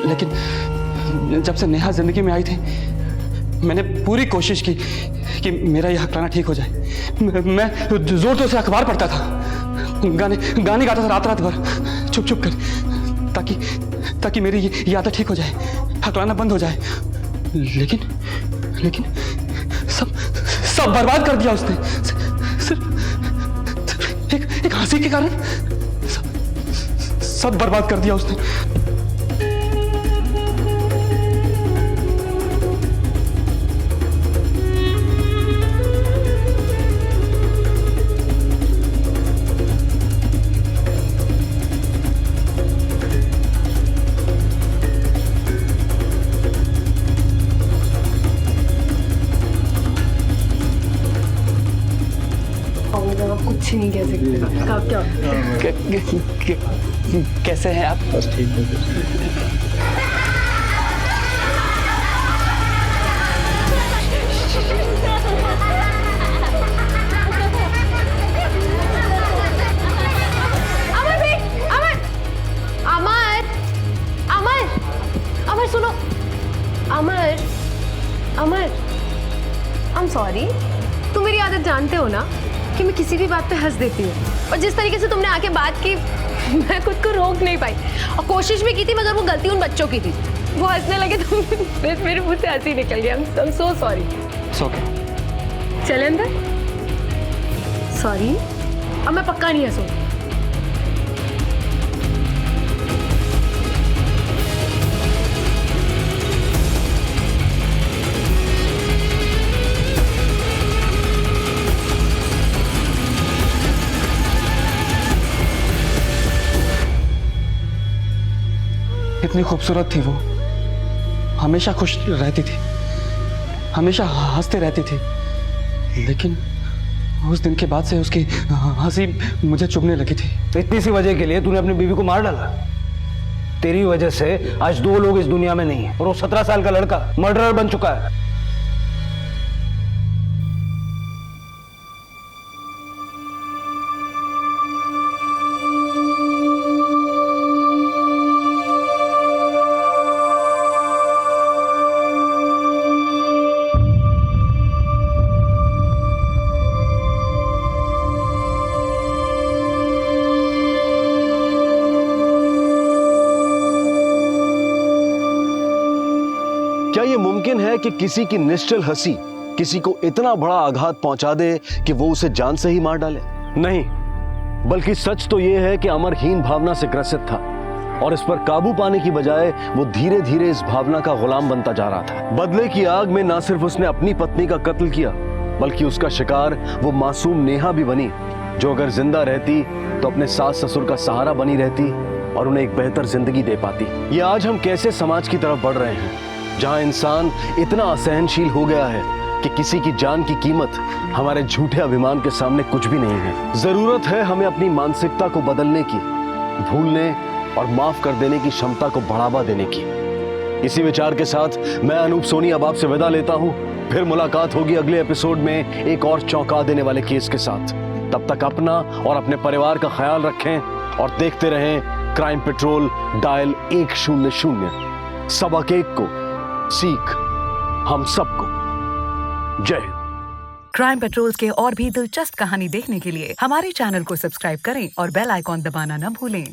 लेकिन जब से नेहा जिंदगी में आई थी मैंने पूरी कोशिश की कि मेरा यह हकलाना ठीक हो जाए। मैं जोर जोर से अखबार पढ़ता था, गाने गाता था रात रात भर, चुप चुप कर। ताकि मेरी ये आदत ठीक हो जाए, हकलाना बंद हो जाए। लेकिन सब बर्बाद कर दिया उसने, सिर्फ एक हंसी के कारण सब बर्बाद कर दिया उसने। कुछ नहीं कह सकते। आप क्या कैसे हैं आप? बस ठीक है। अमर सुनो, अमर आई एम सॉरी। तुम मेरी आदत जानते हो ना कि मैं किसी भी बात पे हंस देती हूँ, और जिस तरीके से तुमने आके बात की मैं खुद को रोक नहीं पाई, और कोशिश भी की थी मगर वो गलती उन बच्चों की थी। वो हंसने लगे तो मेरे मुंह से हंसी निकल गया। I am so sorry. चले अंदर। सॉरी, अब मैं पक्का नहीं हंसूंगी। इतनी खूबसूरत थी वो, हमेशा खुश रहती थी, हमेशा हंसते रहती थी, लेकिन उस दिन के बाद से उसकी हंसी मुझे चुभने लगी थी। इतनी सी वजह के लिए तूने अपनी बीवी को मार डाला? तेरी वजह से आज 2 लोग इस दुनिया में नहीं है, और वो 17 साल का लड़का मर्डरर बन चुका है। क्या ये मुमकिन है कि किसी की निश्चल हंसी किसी को इतना बड़ा आघात पहुंचा दे कि वो उसे जान से ही मार डाले? नहीं, बल्कि सच तो ये है कि अमर हीन भावना से ग्रसित था, और इस पर काबू पाने की बजाय वो धीरे धीरे इस भावना का गुलाम बनता जा रहा था। बदले की आग में ना सिर्फ उसने अपनी पत्नी का कत्ल किया, बल्कि उसका शिकार वो मासूम नेहा भी बनी, जो अगर जिंदा रहती तो अपने सास ससुर का सहारा बनी रहती और उन्हें एक बेहतर जिंदगी दे पाती। ये आज हम कैसे समाज की तरफ बढ़ रहे हैं, जहां इंसान इतना असहनशील हो गया है कि किसी की जान की कीमत हमारे झूठे अभिमान के सामने कुछ भी नहीं है। जरूरत है हमें अपनी मानसिकता को बदलने की, भूलने और माफ कर देने की क्षमता को बढ़ावा देने की। इसी विचार के साथ मैं अनूप सोनी अब आपसे विदा लेता हूं। फिर मुलाकात होगी अगले एपिसोड में एक और चौंका देने वाले केस के साथ। तब तक अपना और अपने परिवार का ख्याल रखें और देखते रहें क्राइम पेट्रोल डायल 100। सबक एक को सीख हम सबको। जय हिंद। क्राइम पेट्रोल्स के और भी दिलचस्प कहानी देखने के लिए हमारे चैनल को सब्सक्राइब करें और बेल आइकॉन दबाना न भूलें।